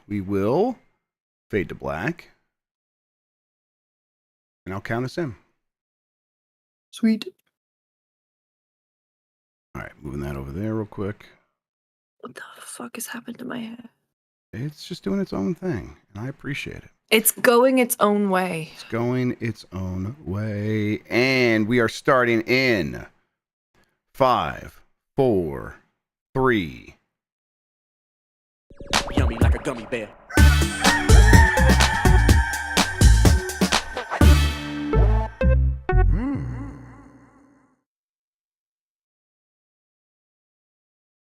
we will fade to black. And I'll count us in. Sweet. All right, moving that over there real quick. What the fuck has happened to my hair? It's just doing its own thing, and I appreciate it. It's going its own way. It's going its own way. And we are starting in 5, 4, 3. Yummy like a gummy bear.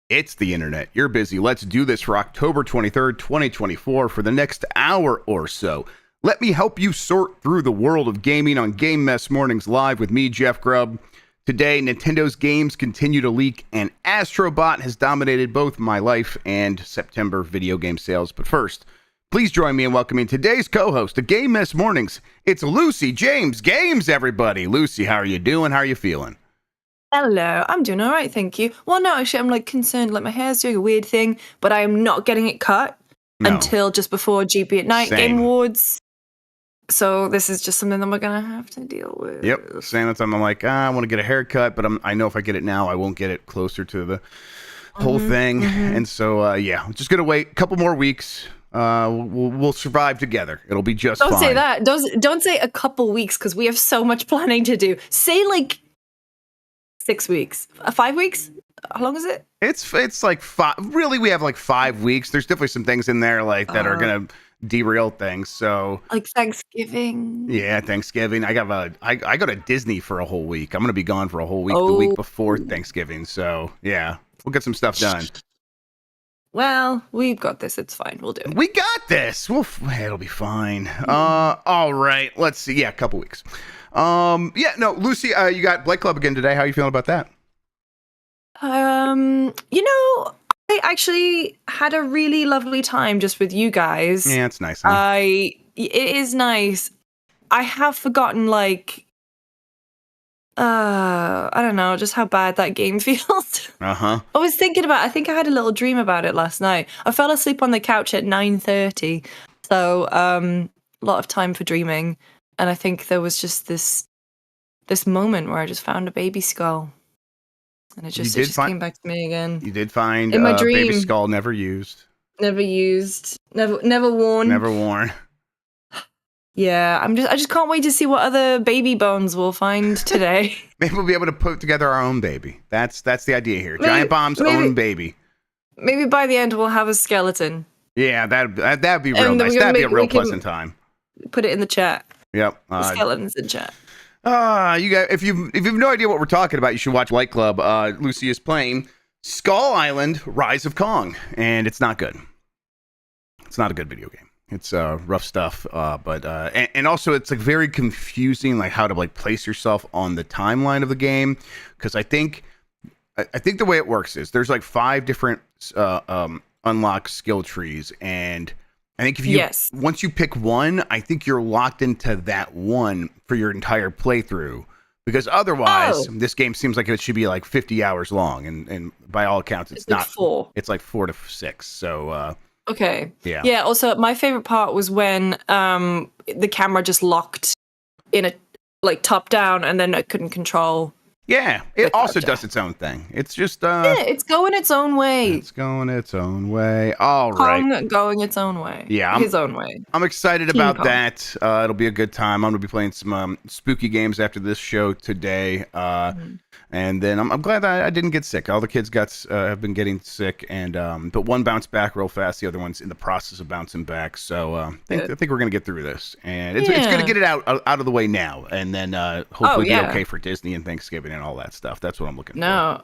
It's the internet. You're busy. Let's do this for October 23rd, 2024 for the next hour or so. Let me help you sort through the world of gaming on Game Mess Mornings Live with me, Jeff Grubb. Today, Nintendo's games continue to leak, and Astrobot has dominated both my life and September video game sales. But first, please join me in welcoming today's co-host of Game Mess Mornings. It's Lucy James Games, everybody. Lucy, how are you doing? How are you feeling? Hello, I'm doing all right, thank you. Well, no, actually, I'm concerned, my hair's doing a weird thing, but I am not getting it cut until just before GB at Night Game Awards. So this is just something that we're gonna have to deal with. Yep, same time I'm like, I want to get a haircut, but I know if I get it now, I won't get it closer to the whole thing. And so, I'm just gonna wait a couple more weeks. We'll survive together. It'll be just fine. Don't say that. Don't say a couple weeks, because we have so much planning to do. Say 6 weeks, 5 weeks. How long is it? It's like 5. Really, we have 5 weeks. There's definitely some things in there that are gonna derail things. So Thanksgiving. Yeah, Thanksgiving. I go to Disney for a whole week. I'm gonna be gone for a whole week the week before Thanksgiving. So yeah, we'll get some stuff done. Well, we've got this. It's fine. We'll do it. We got this. It'll be fine. All right. Let's see. Yeah, a couple weeks. Lucy, you got Blake Club again today. How are you feeling about that? I actually had a really lovely time just with you guys. Yeah, it's nice. Huh? It is nice. I have forgotten, I don't know, just how bad that game feels. Uh-huh. I think I had a little dream about it last night. I fell asleep on the couch at 9:30. So, a lot of time for dreaming. And I think there was just this moment where I just found a baby skull. And it just came back to me again. You did find in my dream. Baby skull never used. Never used. Never worn. Never worn. Yeah, I just can't wait to see what other baby bones we'll find today. Maybe we'll be able to put together our own baby. That's the idea here. Giant Bomb's own baby. Maybe by the end we'll have a skeleton. Yeah, that'd be real nice. That'd be a real pleasant time. Put it in the chat. Yep. The skeletons in chat. You guys, if you've no idea what we're talking about, you should watch Light Club. Lucy is playing Skull Island: Rise of Kong, and it's not good. It's not a good video game. It's rough stuff, but also it's very confusing, how to place yourself on the timeline of the game, because I think the way it works is there's 5 different unlock skill trees, and I think once you pick one, I think you're locked into that one for your entire playthrough, because otherwise this game seems like it should be 50 hours long, and by all accounts it's not. 4. It's 4 to 6. So okay. Yeah. Yeah. Also, my favorite part was when the camera just locked in a top down, and then I couldn't control. Yeah, it also does its own thing. It's just it's going its own way. It's going its own way. All right. Kong going its own way. Yeah, his own way. I'm excited about Kong. that. It'll be a good time. I'm gonna be playing some spooky games after this show today. And then I'm glad that I didn't get sick. All the kids have been getting sick, and but one bounced back real fast. The other one's in the process of bouncing back. So I think we're gonna get through this, and it's gonna get it out of the way now, and then hopefully be okay for Disney and Thanksgiving and all that stuff. That's what I'm looking for. No,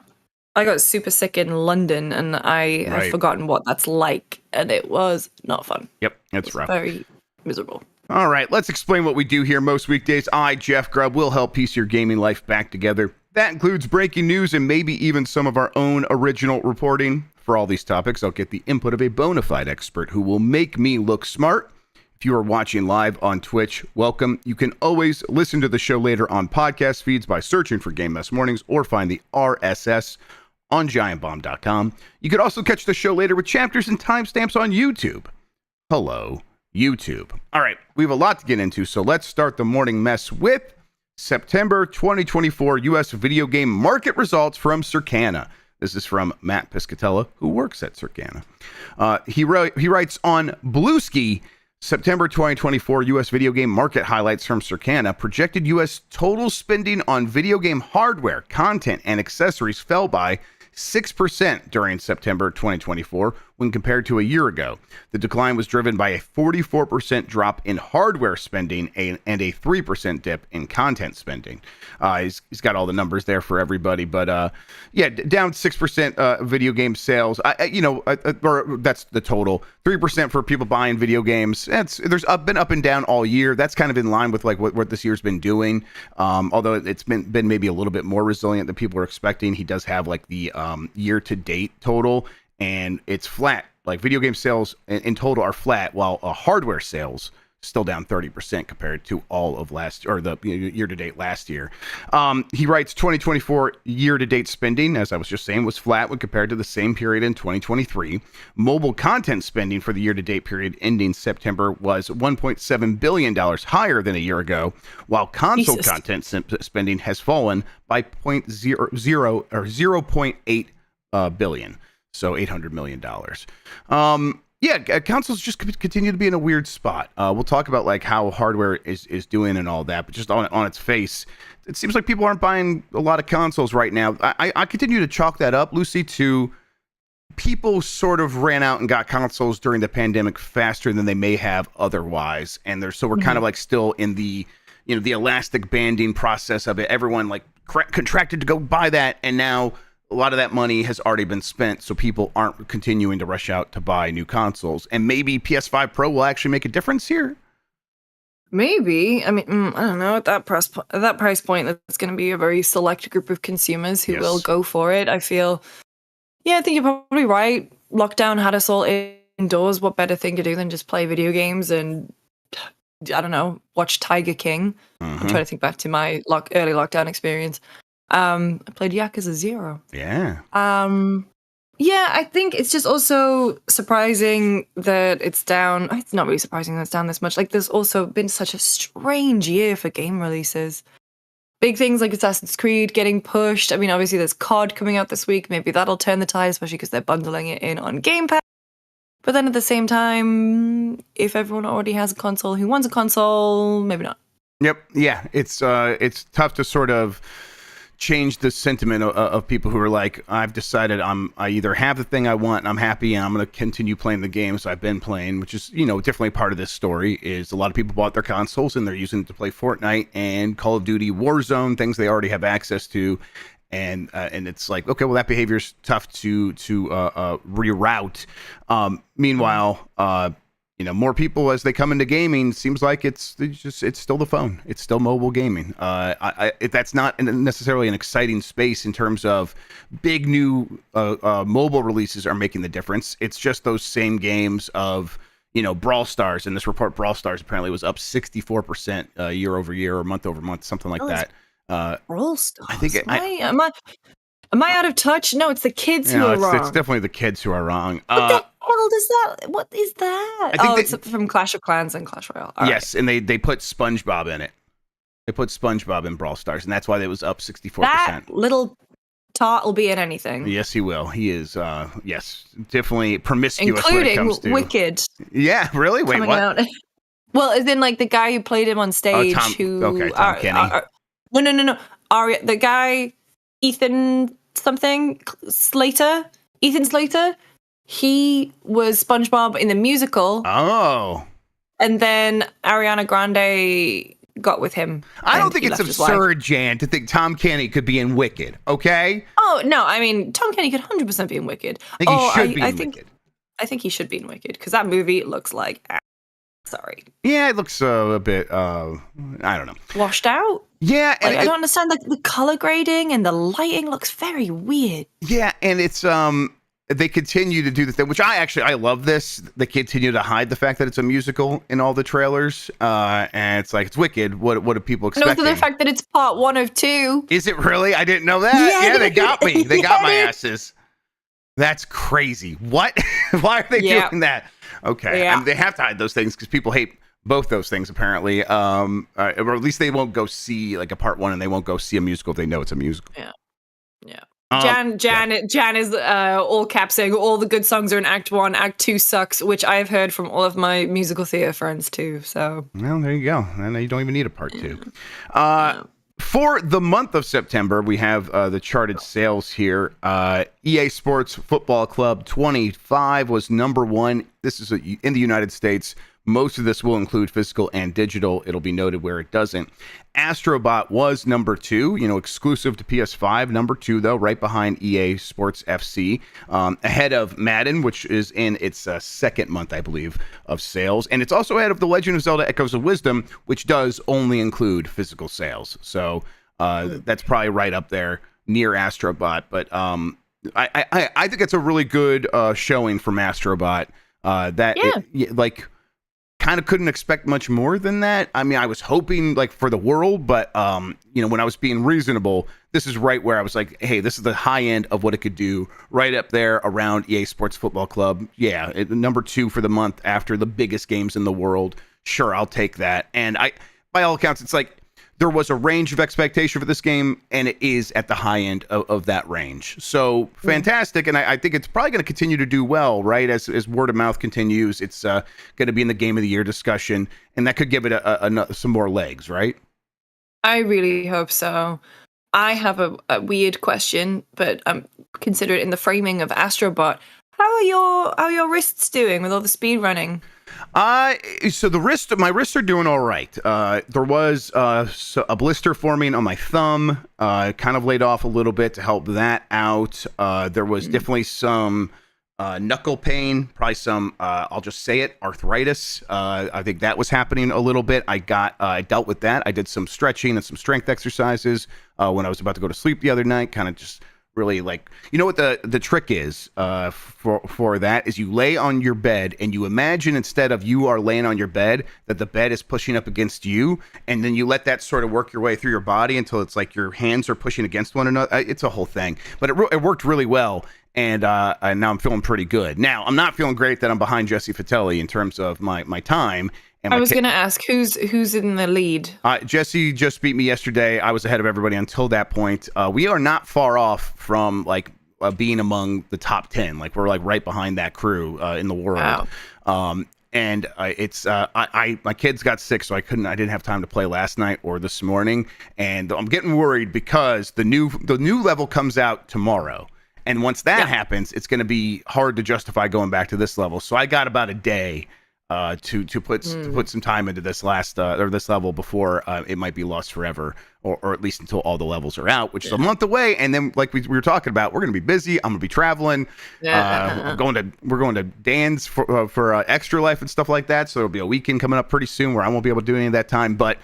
I got super sick in London, and I have forgotten what that's like, and it was not fun. Yep, it's rough. Very miserable. All right, let's explain what we do here most weekdays. I, Jeff Grubb, will help piece your gaming life back together. That includes breaking news and maybe even some of our own original reporting. For all these topics, I'll get the input of a bona fide expert who will make me look smart. If you are watching live on Twitch, welcome. You can always listen to the show later on podcast feeds by searching for Game Mess Mornings, or find the RSS on giantbomb.com. You could also catch the show later with chapters and timestamps on YouTube. hello, YouTube. All right, we have a lot to get into, so let's start the morning mess with September 2024 U.S. video game market results from Circanna. This is from Matt Piscatella, who works at Circanna. He writes on Bluesky, September 2024 U.S. video game market highlights from Circanna. Projected U.S. total spending on video game hardware, content, and accessories fell by 6% during September 2024 when compared to a year ago. The decline was driven by a 44% drop in hardware spending and a 3% dip in content spending. He's got all the numbers there for everybody, but down 6% video game sales. Or that's the total. 3% for people buying video games. There's been up and down all year. That's kind of in line with like what this year's been doing. Although it's been maybe a little bit more resilient than people are expecting. He does have like the year to date total, and it's flat. Like video game sales in total are flat, while hardware sales still down 30% compared to all of the year to date last year. He writes 2024 year to date spending, as I was just saying, was flat when compared to the same period in 2023. Mobile content spending for the year to date period ending September was $1.7 billion higher than a year ago, while console content spending has fallen by 0.8 billion. So $800 million. Consoles just continue to be in a weird spot. We'll talk about like how hardware is doing and all that, but just on its face, it seems like people aren't buying a lot of consoles right now. I continue to chalk that up, Lucy, to people sort of ran out and got consoles during the pandemic faster than they may have otherwise, and we're kind of like still in the the elastic banding process of it. Everyone like contracted to go buy that, and now a lot of that money has already been spent, so people aren't continuing to rush out to buy new consoles. And maybe PS5 Pro will actually make a difference here. Maybe. I mean, I don't know. At that price point, that's going to be a very select group of consumers who will go for it. I feel. Yeah, I think you're probably right. Lockdown had us all indoors. What better thing to do than just play video games and, I don't know, watch Tiger King? I'm trying to think back to my early lockdown experience. I played Yakuza 0. Yeah. I think it's just also surprising that it's down. It's not really surprising that it's down this much. Like, there's also been such a strange year for game releases. Big things like Assassin's Creed getting pushed. I mean, obviously there's COD coming out this week. Maybe that'll turn the tide, especially because they're bundling it in on Game Pass. But then at the same time, if everyone already has a console who wants a console, maybe not. Yep. Yeah. It's tough to sort of change the sentiment of people who are like, I've decided I either have the thing I want and I'm happy and I'm going to continue playing the games I've been playing, which is, definitely part of this story is a lot of people bought their consoles and they're using it to play Fortnite and Call of Duty Warzone, things they already have access to. And it's like, okay, well, that behavior is tough to reroute. Meanwhile, more people as they come into gaming, seems like it's still the phone. It's still mobile gaming. That's not necessarily an exciting space in terms of big new mobile releases are making the difference. It's just those same games of, Brawl Stars. In this report, Brawl Stars apparently was up 64% year over year or month over month, something like that. Brawl Stars. I think Am I out of touch? No, it's the kids who are wrong. It's definitely the kids who are wrong. What the hell is that? What is that? It's from Clash of Clans and Clash Royale. Yes, and they put SpongeBob in it. They put SpongeBob in Brawl Stars, and that's why it was up 64%. That little tot will be in anything. Yes, he will. He is, definitely promiscuous when it comes to... Including Wicked. Yeah, really? Wait, what? Out. Well, as in, like, the guy who played him on stage Tom Kenny. No. The guy... Ethan Slater, he was SpongeBob in the musical. Oh. And then Ariana Grande got with him. I don't think it's absurd, Jan, to think Tom Kenny could be in Wicked, okay? Oh, no, I mean, Tom Kenny could 100% be in Wicked. I think he should be in Wicked. I think he should be in Wicked, because that movie looks like... Sorry. Yeah, it looks a bit, I don't know. Washed out? Yeah. And I don't understand, the color grading and the lighting looks very weird. Yeah, and it's, they continue to do the thing, which I love this. They continue to hide the fact that it's a musical in all the trailers. And it's like, it's Wicked. What are people expecting? No, the fact that it's part 1 of 2. Is it really? I didn't know that. Yeah, they got me. They got my asses. That's crazy. What? Why are they doing that? Okay. Yeah. They have to hide those things because people hate both those things apparently. Or at least they won't go see like a part 1, and they won't go see a musical if they know it's a musical. Yeah. Yeah. Jan is all caps saying all the good songs are in Act 1. Act 2 sucks, which I have heard from all of my musical theater friends too. So well, there you go. And you don't even need a part 2. Yeah. For the month of September, we have the charted sales here. EA Sports Football Club 25 was number 1. This is in the United States. Most of this will include physical and digital. It'll be noted where it doesn't. Astrobot was number 2, exclusive to PS5. Number 2, though, right behind EA Sports FC, ahead of Madden, which is in its second month, I believe, of sales. And it's also ahead of The Legend of Zelda Echoes of Wisdom, which does only include physical sales. So that's probably right up there near Astrobot. But I think it's a really good showing from Astrobot. Kind of couldn't expect much more than that. I mean, I was hoping like for the world, but when I was being reasonable, this is right where I was like, hey, this is the high end of what it could do, right up there around EA Sports Football Club. Yeah, number 2 for the month after the biggest games in the world. Sure, I'll take that. And by all accounts, it's like there was a range of expectation for this game, and it is at the high end of that range. So fantastic, and I think it's probably going to continue to do well, right? As word of mouth continues, it's going to be in the Game of the Year discussion, and that could give it some more legs, right? I really hope so. I have a weird question, but consider it in the framing of Astrobot. How are your wrists doing with all the speed running? So my wrists are doing all right. There was a blister forming on my thumb, kind of laid off a little bit to help that out. There was definitely some knuckle pain, probably some, I'll just say it, arthritis. I think that was happening a little bit. I dealt with that. I did some stretching and some strength exercises when I was about to go to sleep the other night, kind of just really like, what the trick is for that is you lay on your bed and you imagine instead of you are laying on your bed that the bed is pushing up against you, and then you let that sort of work your way through your body until it's like your hands are pushing against one another. It's a whole thing, but it worked really well, and now I'm feeling pretty good. Now I'm not feeling great that I'm behind Jesse Fatelli in terms of my time. I was going to ask who's in the lead. Jesse just beat me yesterday. I was ahead of everybody until that point. We are not far off from like being among the top 10. Like we're like right behind that crew in the world. Wow. And my kids got sick, so I didn't have time to play last night or this morning. And I'm getting worried because the new level comes out tomorrow. And once that happens, it's going to be hard to justify going back to this level. So I got about a day to put some time into this this level before it might be lost forever, or at least until all the levels are out, which is a month away. And then, like we were talking about, we're going to be busy. I'm going to be traveling. We're going to Dan's for Extra Life and stuff like that. So there'll be a weekend coming up pretty soon where I won't be able to do any of that time, but.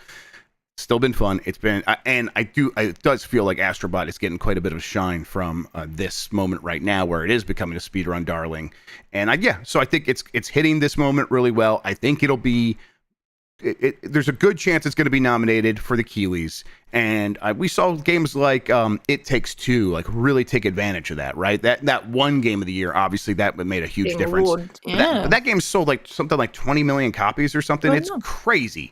Still been fun. It's been, and it does feel like Astrobot is getting quite a bit of shine from this moment right now, where it is becoming a speedrun darling. And so I think it's hitting this moment really well. I think it'll be. There's a good chance it's going to be nominated for the Keeleys, and we saw games like It Takes Two like really take advantage of that. Right, that one game of the year, obviously that made a huge difference. That game sold like something like 20 million copies or something. It's crazy.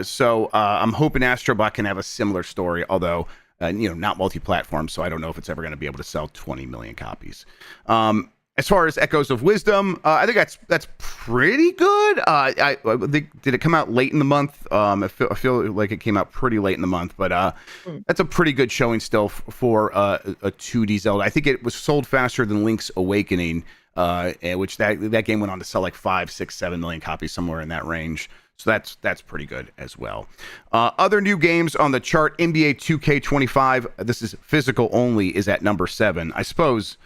So I'm hoping Astrobot can have a similar story, although not multi-platform, so I don't know if it's ever going to be able to sell 20 million copies. As far as Echoes of Wisdom, I think that's pretty good. Did it come out late in the month? I feel like it came out pretty late in the month, but that's a pretty good showing still for a 2D Zelda. I think it was sold faster than Link's Awakening, which that game went on to sell like 5, 6, 7 million copies, somewhere in that range. So that's pretty good as well. Other new games on the chart, NBA 2K25. This is physical only, is at number 7. I suppose,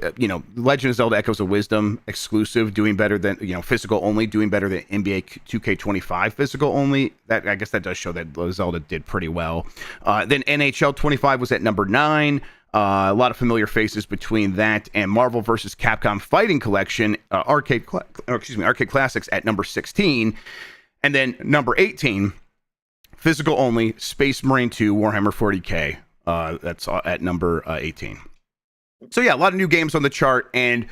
Legend of Zelda Echoes of Wisdom exclusive doing better than, physical only doing better than NBA 2K25 physical only. I guess that does show that Zelda did pretty well. Then NHL 25 was at number 9. A lot of familiar faces between that and Marvel vs. Capcom Fighting Collection, Arcade Classics at number 16. And then number 18, physical only, Space Marine 2 Warhammer 40K. That's at number 18. So yeah, a lot of new games on the chart, and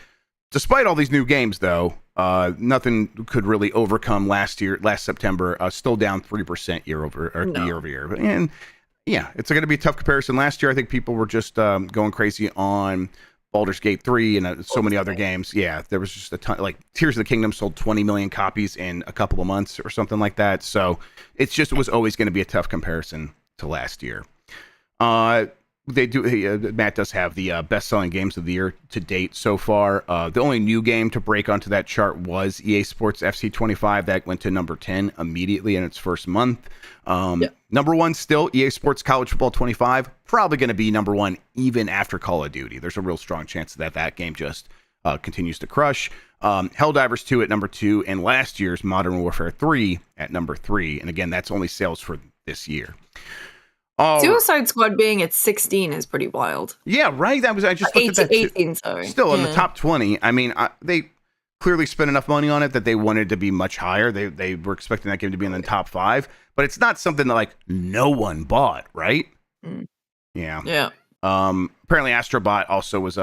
Despite all these new games, though, nothing could really overcome last September, still down 3% year over year. And yeah, it's going to be a tough comparison. Last year, I think people were just going crazy on Baldur's Gate 3 and so many other games. Yeah, there was just a ton. Like Tears of the Kingdom sold 20 million copies in a couple of months or something like that. So it was always going to be a tough comparison to last year. They do. Matt does have the best-selling games of the year to date so far. The only new game to break onto that chart was EA Sports FC 25. That went to number 10 immediately in its first month. Number one still EA Sports College Football 25. Probably going to be number one even after Call of Duty. There's a real strong chance that game just continues to crush. Helldivers 2 at number 2, and last year's Modern Warfare 3 at number 3. And again, that's only sales for this year. Suicide Squad being at 16 is pretty wild. Yeah, right. I just looked at that 18, sorry. Still in the top 20. I mean, they clearly spent enough money on it that they wanted to be much higher. They were expecting that game to be in the top 5, but it's not something that like no one bought, right? Yeah. Apparently Astrobot also was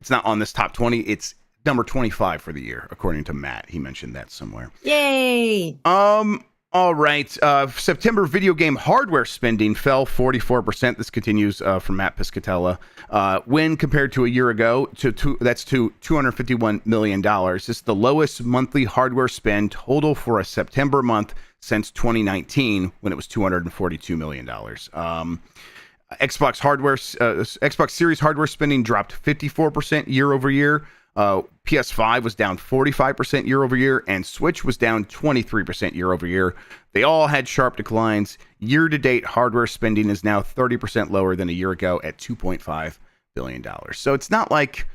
it's not on this top 20. It's number 25 for the year, according to Matt. He mentioned that somewhere. Yay. All right. September video game hardware spending fell 44%. This continues from Matt Piscatella. When compared to a year ago, that's to $251 million. This is the lowest monthly hardware spend total for a September month since 2019, when it was $242 million. Xbox Series hardware spending dropped 54% year over year. PS5 was down 45% year over year, and Switch was down 23% year over year. They all had sharp declines. Year to date, hardware spending is now 30% lower than a year ago at $2.5 billion. So it's not like,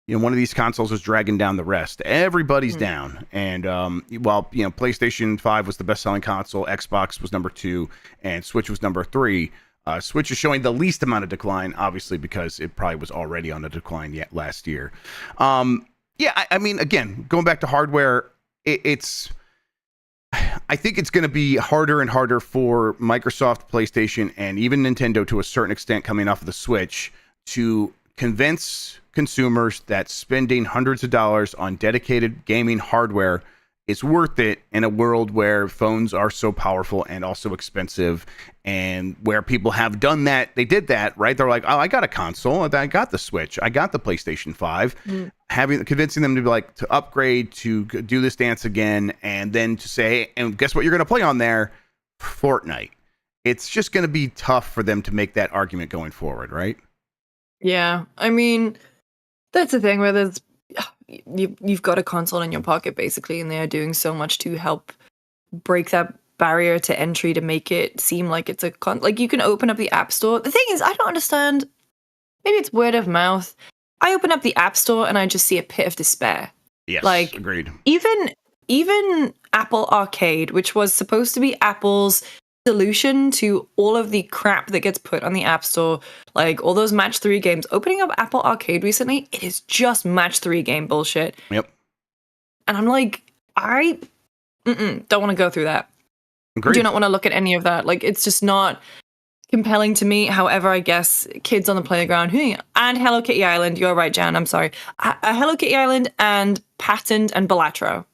one of these consoles is dragging down the rest. Everybody's down. And while PlayStation 5 was the best selling console, Xbox was number 2, and Switch was number 3. Switch is showing the least amount of decline, obviously, because it probably was already on a decline yet last year. I mean, again, going back to hardware, I think it's going to be harder and harder for Microsoft, PlayStation, and even Nintendo to a certain extent coming off of the Switch to convince consumers that spending hundreds of dollars on dedicated gaming hardware is worth it in a world where phones are so powerful and also expensive, and where people have done that. They did that, right? They're like, oh, I got a console. I got the Switch. I got the PlayStation 5. Convincing them to be like, to upgrade, to do this dance again, and then to say, and guess what you're going to play on there? Fortnite. It's just going to be tough for them to make that argument going forward, right? Yeah. I mean, that's the thing where there's you've got a console in your pocket basically, and they are doing so much to help break that barrier to entry to make it seem like it's like you can open up the App Store. The thing is, I don't understand. Maybe it's word of mouth. I open up the App Store and I just see a pit of despair. Yes, like agreed. Even Apple Arcade, which was supposed to be Apple's solution to all of the crap that gets put on the App Store, like all those Match 3 games. Opening up Apple Arcade recently, it is just Match 3 game bullshit. Yep. And I'm like, I don't want to go through that. Agreed. Do not want to look at any of that. Like, it's just not compelling to me. However, I guess Kids on the Playground and Hello Kitty Island, you're right, Jan, I'm sorry. Hello Kitty Island and Patent and Balatro.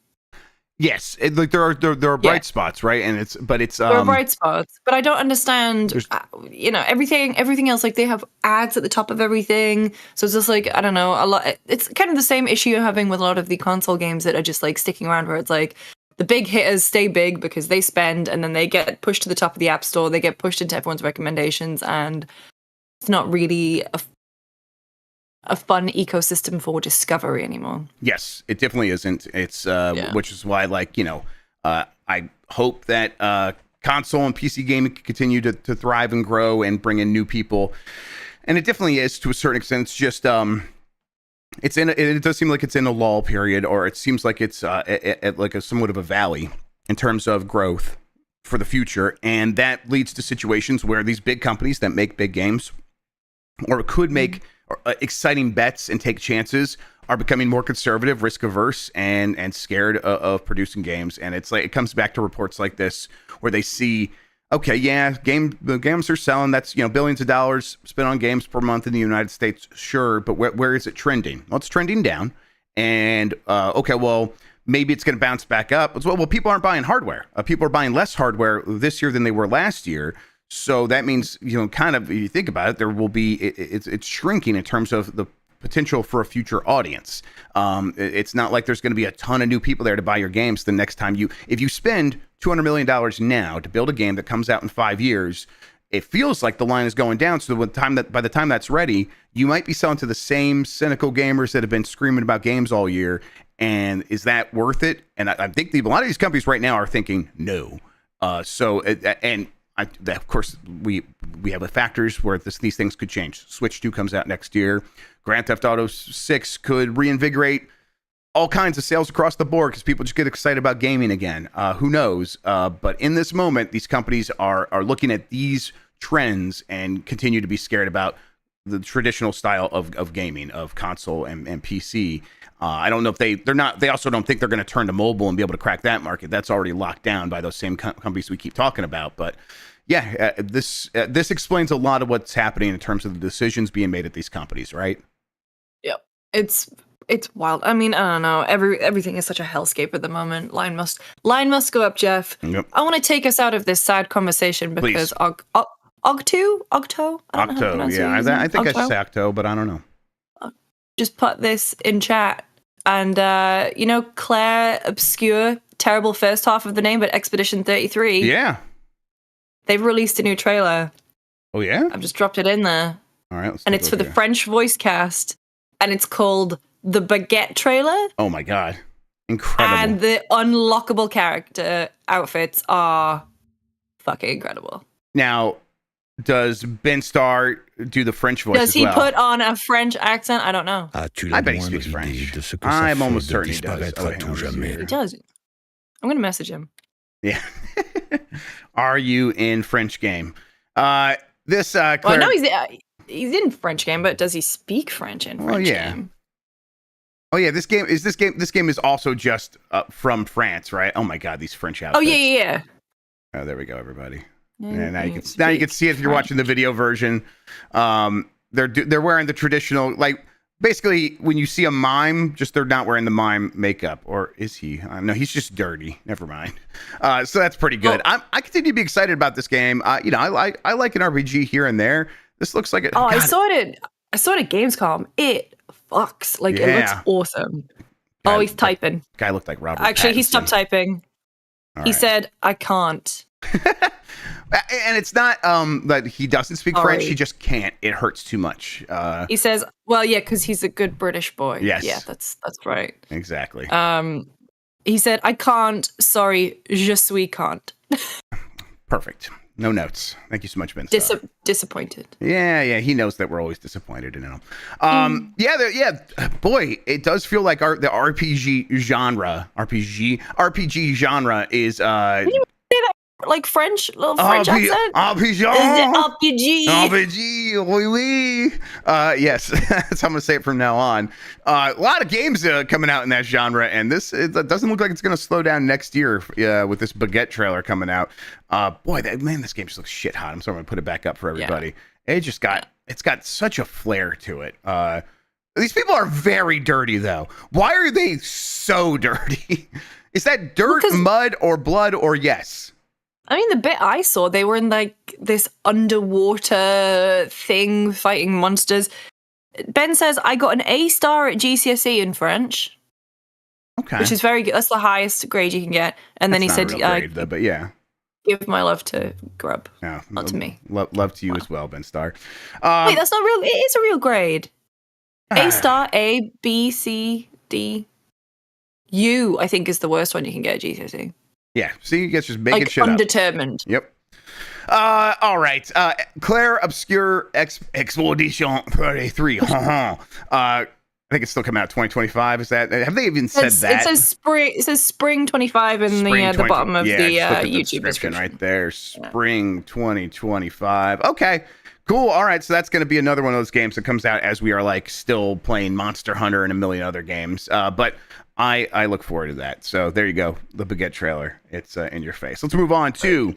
Yes, like there are bright spots, right? And there are bright spots, but I don't understand. Everything else. Like they have ads at the top of everything, so it's just like I don't know. A lot. It's kind of the same issue you're having with a lot of the console games that are just like sticking around, where it's like the big hitters stay big because they spend, and then they get pushed to the top of the App Store. They get pushed into everyone's recommendations, and it's not really a fun ecosystem for discovery anymore. Yes, it definitely isn't. It's which is why, I hope that console and PC gaming can continue to thrive and grow and bring in new people. And it definitely is to a certain extent. It's just it does seem like it's in a lull period, or it seems like it's at like a somewhat of a valley in terms of growth for the future, and that leads to situations where these big companies that make big games or could make exciting bets and take chances are becoming more conservative, risk averse, and scared of producing games. And it's like it comes back to reports like this where they see, okay, yeah, the games are selling. That's billions of dollars spent on games per month in the United States, sure, but where is it trending? Well, it's trending down, and okay, well, maybe it's going to bounce back up. Well, people aren't buying hardware. People are buying less hardware this year than they were last year. So that means, kind of, if you think about it, there will be, it's shrinking in terms of the potential for a future audience. It's not like there's going to be a ton of new people there to buy your games the next time if you spend $200 million now to build a game that comes out in 5 years, it feels like the line is going down. So by the time that's ready, you might be selling to the same cynical gamers that have been screaming about games all year. And is that worth it? And I think a lot of these companies right now are thinking no. Of course, we have the factors where these things could change. Switch 2 comes out next year. Grand Theft Auto 6 could reinvigorate all kinds of sales across the board because people just get excited about gaming again. Who knows? But in this moment, these companies are looking at these trends and continue to be scared about the traditional style of gaming, of console and PC. I don't know if they also don't think they're going to turn to mobile and be able to crack that market. That's already locked down by those same companies we keep talking about. But yeah, this explains a lot of what's happening in terms of the decisions being made at these companies, right? Yep. It's wild. I mean, I don't know. Everything is such a hellscape at the moment. Line must go up, Jeff. Yep. I want to take us out of this sad conversation because Octo? I don't know how to pronounce it. I think I say Octo, but I don't know. Just put this in chat. And, Claire, obscure, terrible first half of the name, but Expedition 33. Yeah. They've released a new trailer. Oh, yeah? I've just dropped it in there. All right. And it's for the French voice cast. And it's called the Baguette trailer. Oh, my God. Incredible. And the unlockable character outfits are fucking incredible. Now, does Ben Starr do the French voice Does as he well? put on a French accent? I don't know. I bet he speaks French. I'm almost certain he does. He does. I'm going to message him. Yeah. Are you in French game? Claire... Well, I know he's in French game, but does he speak French in French game? Oh yeah, this game is also just from France, right? Oh my God, these French outfits. Oh yeah. Oh, there we go, everybody. And now you can see it if you're watching the video version. They're wearing the traditional, like, basically when you see a mime, just they're not wearing the mime makeup, or is he? No, he's just dirty. Never mind. So that's pretty good. I continue to be excited about this game. I like an RPG here and there. This looks like it. Oh, I saw it at Gamescom. It fucks. Like, it looks awesome. Oh, he's typing. Guy looked like Robert Actually, Pattinson. he stopped typing. He said, "I can't." And it's not that he doesn't speak French. He just can't. It hurts too much. He says, "Well, yeah, because he's a good British boy." Yes. Yeah, that's right. Exactly. He said, "I can't. Sorry, je suis can't." Perfect. No notes. Thank you so much, Ben. Disappointed. Yeah. He knows that we're always disappointed in him. Yeah. Boy, it does feel like the RPG genre is like French, little French accent. RPG, oui, oui. Yes, that's how I'm gonna say it from now on. A lot of games coming out in that genre, and it doesn't look like it's gonna slow down next year with this Baguette trailer coming out. This game just looks shit hot. I'm sorry, I'm gonna put it back up for everybody. Yeah. It's got such a flair to it. These people are very dirty, though. Why are they so dirty? Is that dirt, mud, or blood, or yes? I mean, the bit I saw, they were in like this underwater thing fighting monsters. Ben says, "I got an A star at GCSE in French." Okay. Which is very good. That's the highest grade you can get. And then he said, but yeah. Give my love to Grubb. Yeah, not to me. Love to you as well, Ben Starr. Wait, that's not real. It is a real grade. A star, A, B, C, D. U, I think, is the worst one you can get at GCSE. Yeah, see, you guys just making shit up. Undetermined. Yep. All right. Claire Obscure Expedition 33. I think it's still coming out 2025. Is that? Have they even said that? It says spring 25 in the bottom of the YouTube description right there. Spring 2025. Okay. Cool. All right. So that's going to be another one of those games that comes out as we are like still playing Monster Hunter and a million other games. But I look forward to that. So there you go. The Baguette trailer. It's in your face. Let's move on to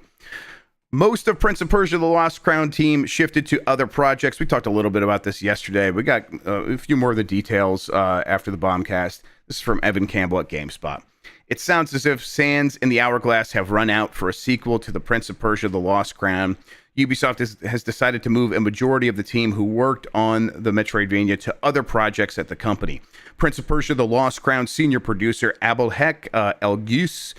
Most of Prince of Persia: The Lost Crown team shifted to other projects. We talked a little bit about this yesterday. We got a few more of the details after the bombcast. This is from Evan Campbell at GameSpot. It sounds as if sands in the hourglass have run out for a sequel to the Prince of Persia: The Lost Crown. Ubisoft has decided to move a majority of the team who worked on the Metroidvania to other projects at the company. Prince of Persia: The Lost Crown senior producer Abelhek El-Gus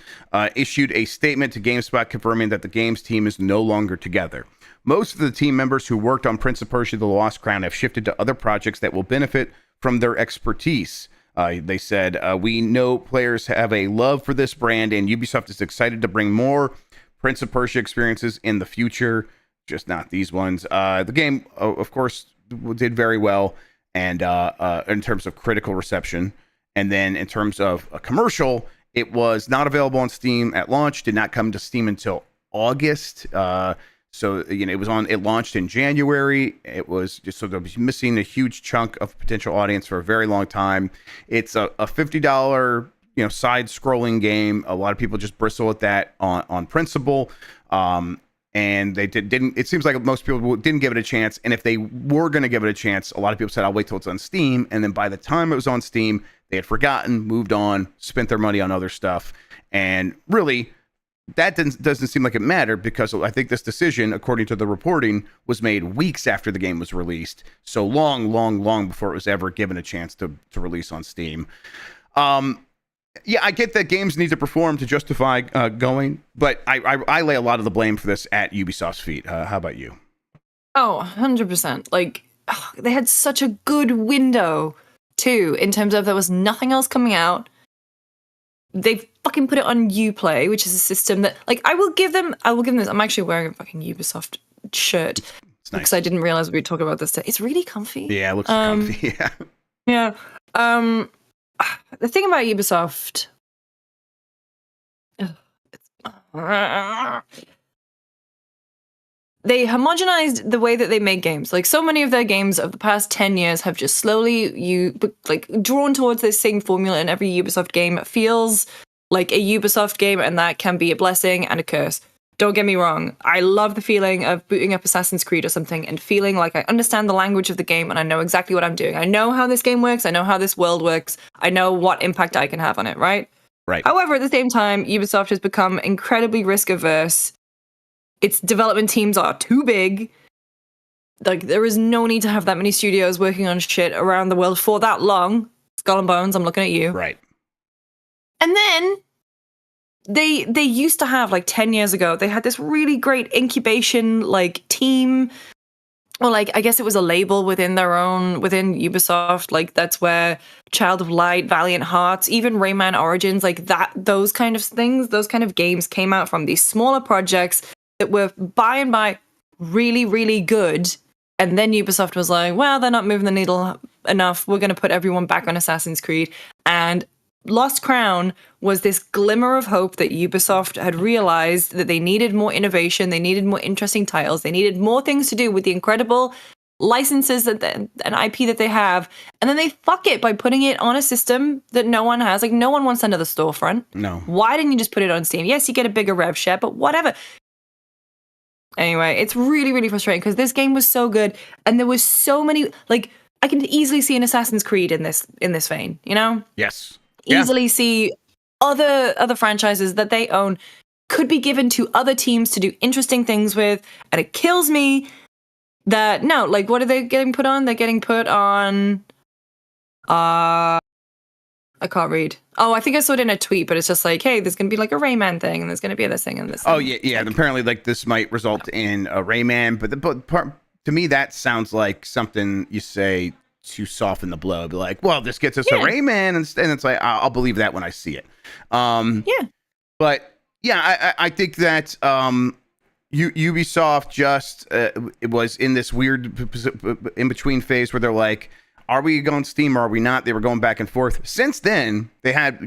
issued a statement to GameSpot confirming that the game's team is no longer together. Most of the team members who worked on Prince of Persia: The Lost Crown have shifted to other projects that will benefit from their expertise. They said, we know players have a love for this brand, and Ubisoft is excited to bring more Prince of Persia experiences in the future, just not these ones. The game, of course, did very well, and in terms of critical reception. And then in terms of a commercial, it was not available on Steam at launch, did not come to Steam until August. So, it launched in January. It was just sort of missing a huge chunk of potential audience for a very long time. It's a $50, side scrolling game. A lot of people just bristle at that on principle. And they didn't, it seems like most people didn't give it a chance. And if they were going to give it a chance, a lot of people said, I'll wait till it's on Steam. And then by the time it was on Steam, they had forgotten, moved on, spent their money on other stuff. And really, that doesn't seem like it mattered, because I think this decision, according to the reporting, was made weeks after the game was released. So long before it was ever given a chance to release on Steam. Yeah, I get that games need to perform to justify going, but I lay a lot of the blame for this at Ubisoft's feet. How about you? Oh, 100%. Like, they had such a good window, too, in terms of there was nothing else coming out. They fucking put it on Uplay, which is a system that, like, I will give them this. I'm actually wearing a fucking Ubisoft shirt. It's nice. Because I didn't realize we'd talk about this today. It's really comfy. Yeah, it looks comfy. Yeah. The thing about Ubisoft, they homogenized the way that they make games. Like, so many of their games of the past 10 years have just slowly drawn towards this same formula, and every Ubisoft game feels like a Ubisoft game, and that can be a blessing and a curse. Don't get me wrong. I love the feeling of booting up Assassin's Creed or something and feeling like I understand the language of the game and I know exactly what I'm doing. I know how this game works. I know how this world works. I know what impact I can have on it, right? Right. However, at the same time, Ubisoft has become incredibly risk averse. Its development teams are too big. Like, there is no need to have that many studios working on shit around the world for that long. Skull and Bones, I'm looking at you. Right. And then they used to have, like, 10 years ago, they had this really great incubation, like, team, or, like, I guess it was a label within within Ubisoft. Like, that's where Child of Light, Valiant Hearts, even Rayman Origins, like that, those kind of things, those kind of games came out from these smaller projects that were by and by really, really good. And then Ubisoft was like, well, they're not moving the needle enough. We're going to put everyone back on Assassin's Creed. And Lost Crown was this glimmer of hope that Ubisoft had realized that they needed more innovation, they needed more interesting titles, they needed more things to do with the incredible licenses and IP that they have. And then they fuck it by putting it on a system that no one has. Like, no one wants another storefront. No. Why didn't you just put it on Steam? Yes, you get a bigger rev share, but whatever. Anyway, it's really, really frustrating because this game was so good and there was so many, like, I can easily see an Assassin's Creed in this vein, you know? Yes. Easily see other franchises that they own could be given to other teams to do interesting things with, and it kills me that no, like, what are they getting put on? They're getting put on I can't read. Oh, I think I saw it in a tweet, but it's just like, hey, there's gonna be like a Rayman thing, and there's gonna be this thing and this thing. Oh yeah. Like, apparently, like, this might result in a Rayman, but to me that sounds like something you say to soften the blow. Be like, well, this gets us a Rayman, and it's like, I'll believe that when I see it. But yeah, I think that Ubisoft just it was in this weird in between phase where they're like, are we going Steam or are we not? They were going back and forth. Since then, they had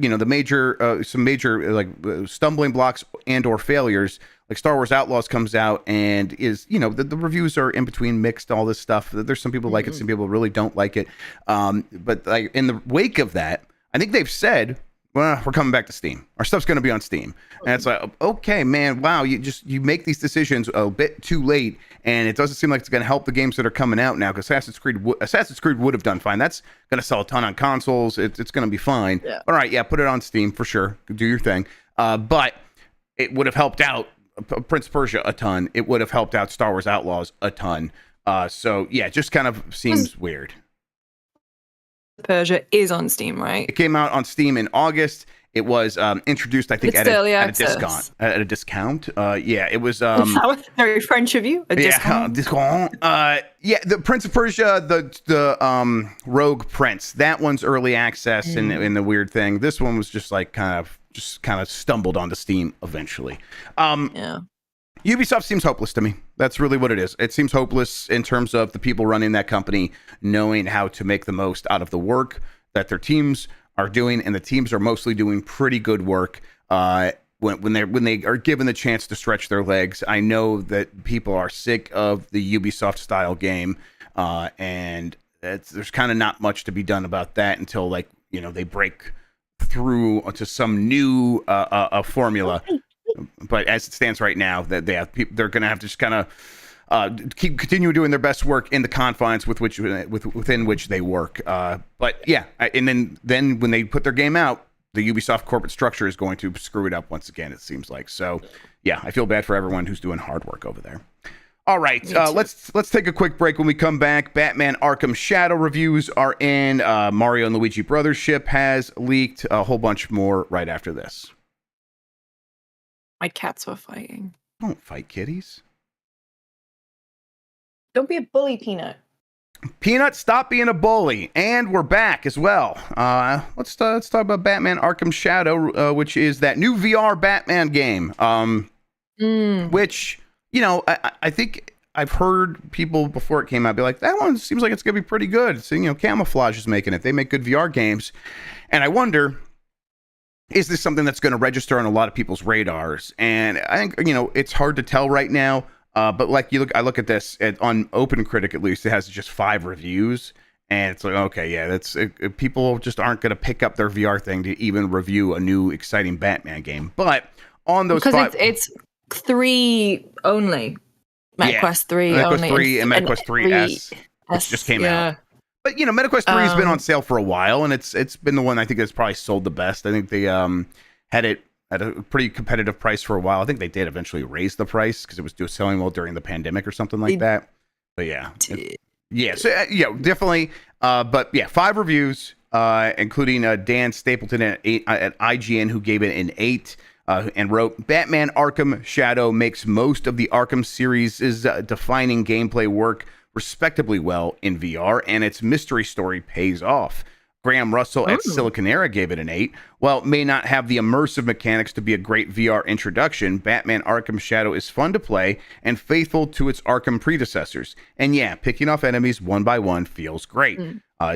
some major stumbling blocks and or failures. Like Star Wars Outlaws comes out and is, the reviews are in between mixed, all this stuff. There's some people like it, some people really don't like it. But like in the wake of that, I think they've said well, we're coming back to Steam. Our stuff's going to be on Steam. And it's like, okay, man, wow, you make these decisions a bit too late, and it doesn't seem like it's going to help the games that are coming out now, because Assassin's Creed would have done fine. That's going to sell a ton on consoles. It's going to be fine. Yeah. All right, yeah, put it on Steam for sure. Do your thing. But it would have helped out Prince of Persia a ton. It would have helped out Star Wars Outlaws a ton. So, yeah, it just kind of seems weird. Persia is on Steam, right? It came out on Steam in August. It was introduced, I think, at a discount. At a discount. Yeah, it was. That was very French of you. Discount. Yeah, the Prince of Persia, the Rogue Prince. That one's early access, and the weird thing. This one was just like kind of stumbled onto Steam eventually. Yeah. Ubisoft seems hopeless to me. That's really what it is. It seems hopeless in terms of the people running that company knowing how to make the most out of the work that their teams are doing, and the teams are mostly doing pretty good work when they are given the chance to stretch their legs. I know that people are sick of the Ubisoft style game, and there's kind of not much to be done about that until they break through to some new formula. But as it stands right now, that they're going to have to just kind of continue doing their best work in the confines within which they work. But yeah, and then when they put their game out, the Ubisoft corporate structure is going to screw it up once again. It seems like. So yeah, I feel bad for everyone who's doing hard work over there. All right, let's take a quick break. When we come back, Batman Arkham Shadow reviews are in. Mario and Luigi Brothers ship has leaked. A whole bunch more right after this. My cats were fighting. Don't fight kitties. Don't be a bully, Peanut. Peanut, stop being a bully. And we're back as well. Let's talk about Batman Arkham Shadow, which is that new VR Batman game. Which, I think I've heard people before it came out be like, that one seems like it's going to be pretty good. So, Camouflage is making it. They make good VR games. And I wonder, is this something that's going to register on a lot of people's radars? And I think, it's hard to tell right now. But I look at this on OpenCritic, at least it has just 5 reviews, and it's like, okay, yeah, people just aren't going to pick up their VR thing to even review a new exciting Batman game. But on those because it's 3 only, MetaQuest 3 MetaQuest only, 3 and MetaQuest 3S, which just came out. But MetaQuest 3 has been on sale for a while, and it's been the one I think that's probably sold the best. I think they had it at a pretty competitive price for a while. I think they did eventually raise the price because it was selling well during the pandemic or something like that. But yeah, definitely. But yeah, 5 reviews, including Dan Stapleton at IGN, who gave it an 8. And wrote, Batman Arkham Shadow makes most of the Arkham series' defining gameplay work respectably well in VR, and its mystery story pays off. Graham Russell at Circanna gave it an 8. While it may not have the immersive mechanics to be a great VR introduction, Batman Arkham Shadow is fun to play and faithful to its Arkham predecessors. And yeah, picking off enemies one by one feels great.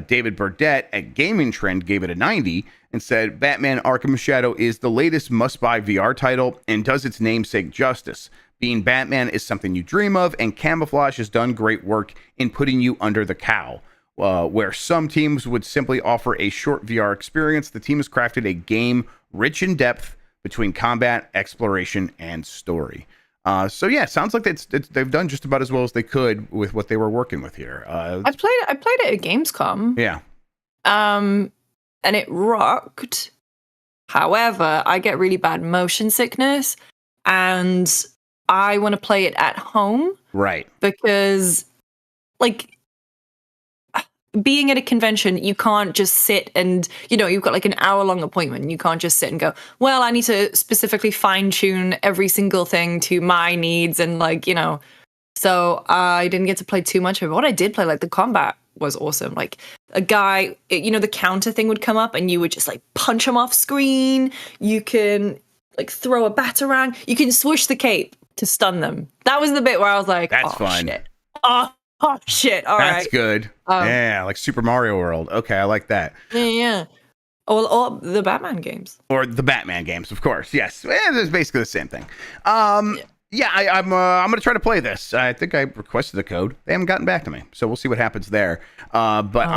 David Burdett at Gaming Trend gave it a 90 and said, Batman Arkham Shadow is the latest must-buy VR title and does its namesake justice. Being Batman is something you dream of, and Camouflage has done great work in putting you under the cowl. Where some teams would simply offer a short VR experience, the team has crafted a game rich in depth between combat, exploration, and story. So yeah, sounds like they've done just about as well as they could with what they were working with here. I played it at Gamescom. Yeah. And it rocked. However, I get really bad motion sickness, and I want to play it at home. Right. Because, being at a convention, you can't just sit and, you've got an hour-long appointment. You can't just sit and go, well, I need to specifically fine-tune every single thing to my needs and, So I didn't get to play too much of it. What I did play, the combat was awesome. A guy, the counter thing would come up and you would just, punch him off screen. You can, throw a batarang. You can swoosh the cape to stun them. That was the bit where I was like, that's fun. Shit. Oh, shit. All right. That's good. Yeah, like Super Mario World. Okay, I like that. Yeah. Or the Batman games. Or the Batman games, of course. Yes. It's basically the same thing. Yeah, I'm gonna try to play this. I think I requested the code. They haven't gotten back to me, so we'll see what happens there. But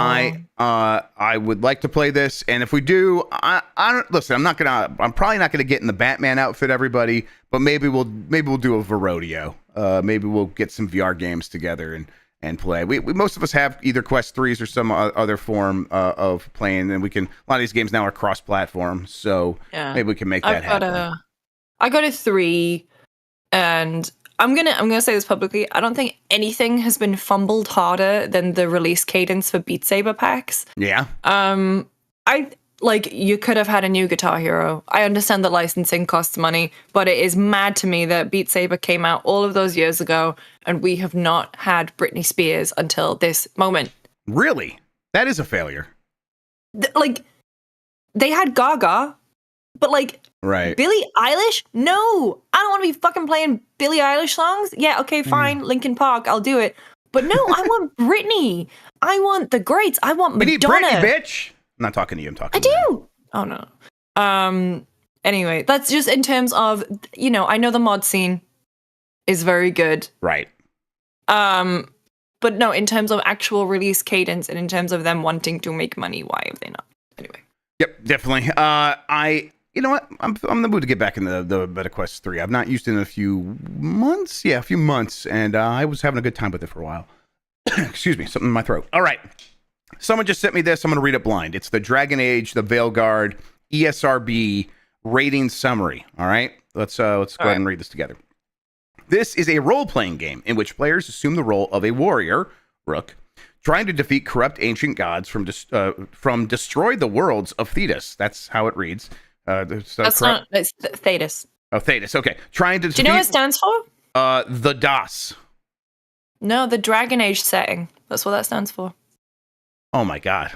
I would like to play this, and if we do, I don't listen. I'm probably not gonna get in the Batman outfit, everybody. But maybe we'll do a Verodeo. Maybe we'll get some VR games together and play. We most of us have either Quest 3s or some other form of playing, and we can. A lot of these games now are cross-platform, so maybe we can make that happen. I got a 3. And I'm gonna say this publicly. I don't think anything has been fumbled harder than the release cadence for Beat Saber packs. Yeah. You could have had a new Guitar Hero. I understand that licensing costs money, but it is mad to me that Beat Saber came out all of those years ago, and we have not had Britney Spears until this moment. Really? That is a failure. They had Gaga, but right. Billie Eilish? No, I don't want to be fucking playing Billie Eilish songs. Yeah, okay, fine. Linkin Park, I'll do it. But no, I want Britney. I want the greats. I want Madonna. We need Britney, bitch. I'm not talking to you. I'm talking to you. I do. Oh, no. Anyway, that's just in terms of, I know the mod scene is very good. Right. But no, in terms of actual release cadence and in terms of them wanting to make money, why have they not? Anyway. Yep, definitely. You know what? I'm in the mood to get back in the Meta Quest 3. I've not used it in a few months. Yeah, a few months. And I was having a good time with it for a while. Excuse me, something in my throat. All right. Someone just sent me this. I'm going to read it blind. It's the Dragon Age, the Veilguard, ESRB rating summary. All right? Let's go ahead and read this together. This is a role-playing game in which players assume the role of a warrior, Rook, trying to defeat corrupt ancient gods from destroy the worlds of Thetis. That's how it reads. It's Thetis. Oh, Thetis. Okay. Trying to. Do you know what it stands for? The DOS. No, the Dragon Age setting. That's what that stands for. Oh my God.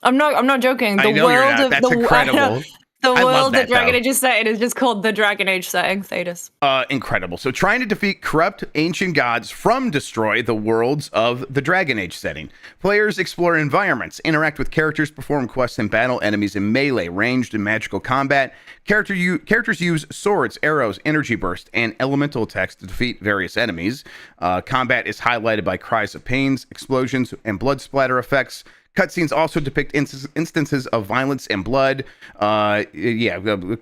I'm not joking. I know you're not. That's incredible. The world that Dragon Age is set in is just called the Dragon Age setting, Thetis. Incredible. So trying to defeat corrupt ancient gods from destroy the worlds of the Dragon Age setting. Players explore environments, interact with characters, perform quests, and battle enemies in melee, ranged, and magical combat. Characters use swords, arrows, energy burst, and elemental attacks to defeat various enemies. Combat is highlighted by cries of pains, explosions, and blood splatter effects. Cutscenes also depict instances of violence and blood.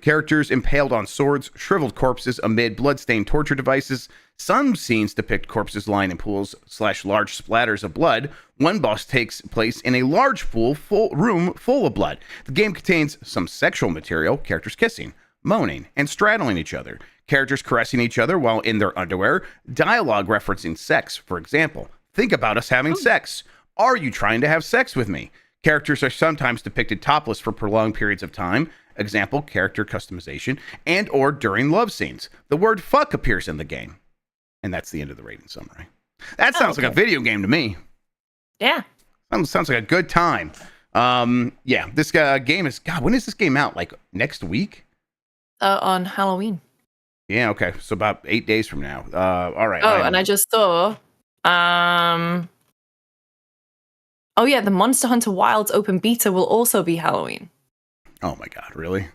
Characters impaled on swords, shriveled corpses amid bloodstained torture devices. Some scenes depict corpses lying in pools / large splatters of blood. One boss takes place in a large room full of blood. The game contains some sexual material, characters kissing, moaning, and straddling each other. Characters caressing each other while in their underwear. Dialogue referencing sex, for example. Think about us having sex. Are you trying to have sex with me? Characters are sometimes depicted topless for prolonged periods of time. Example, character customization, and or during love scenes. The word fuck appears in the game. And that's the end of the rating summary. That sounds like a video game to me. Yeah. Sounds like a good time. This game is, God, when is this game out? Like next week? On Halloween. Yeah, okay. So about 8 days from now. All right. And I just saw... Oh yeah, the Monster Hunter Wilds open beta will also be Halloween. Oh my God, really?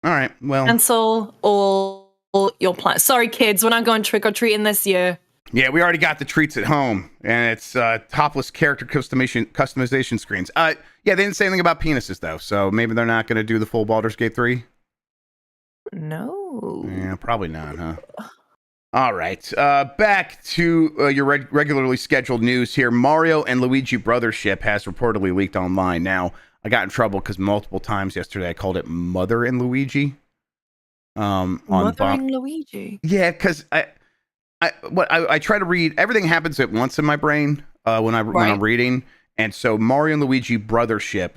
All right, well... Cancel all your plans. Sorry, kids, we're not going trick-or-treating this year. Yeah, we already got the treats at home, and it's topless character customization screens. They didn't say anything about penises, though, so maybe they're not going to do the full Baldur's Gate 3? No. Yeah, probably not, huh? All right, back to your regularly scheduled news here. Mario and Luigi Brothership has reportedly leaked online. Now, I got in trouble because multiple times yesterday I called it Mother and Luigi. Mother and Luigi? Yeah, because I try to read, everything happens at once in my brain when I'm reading. And so Mario and Luigi Brothership.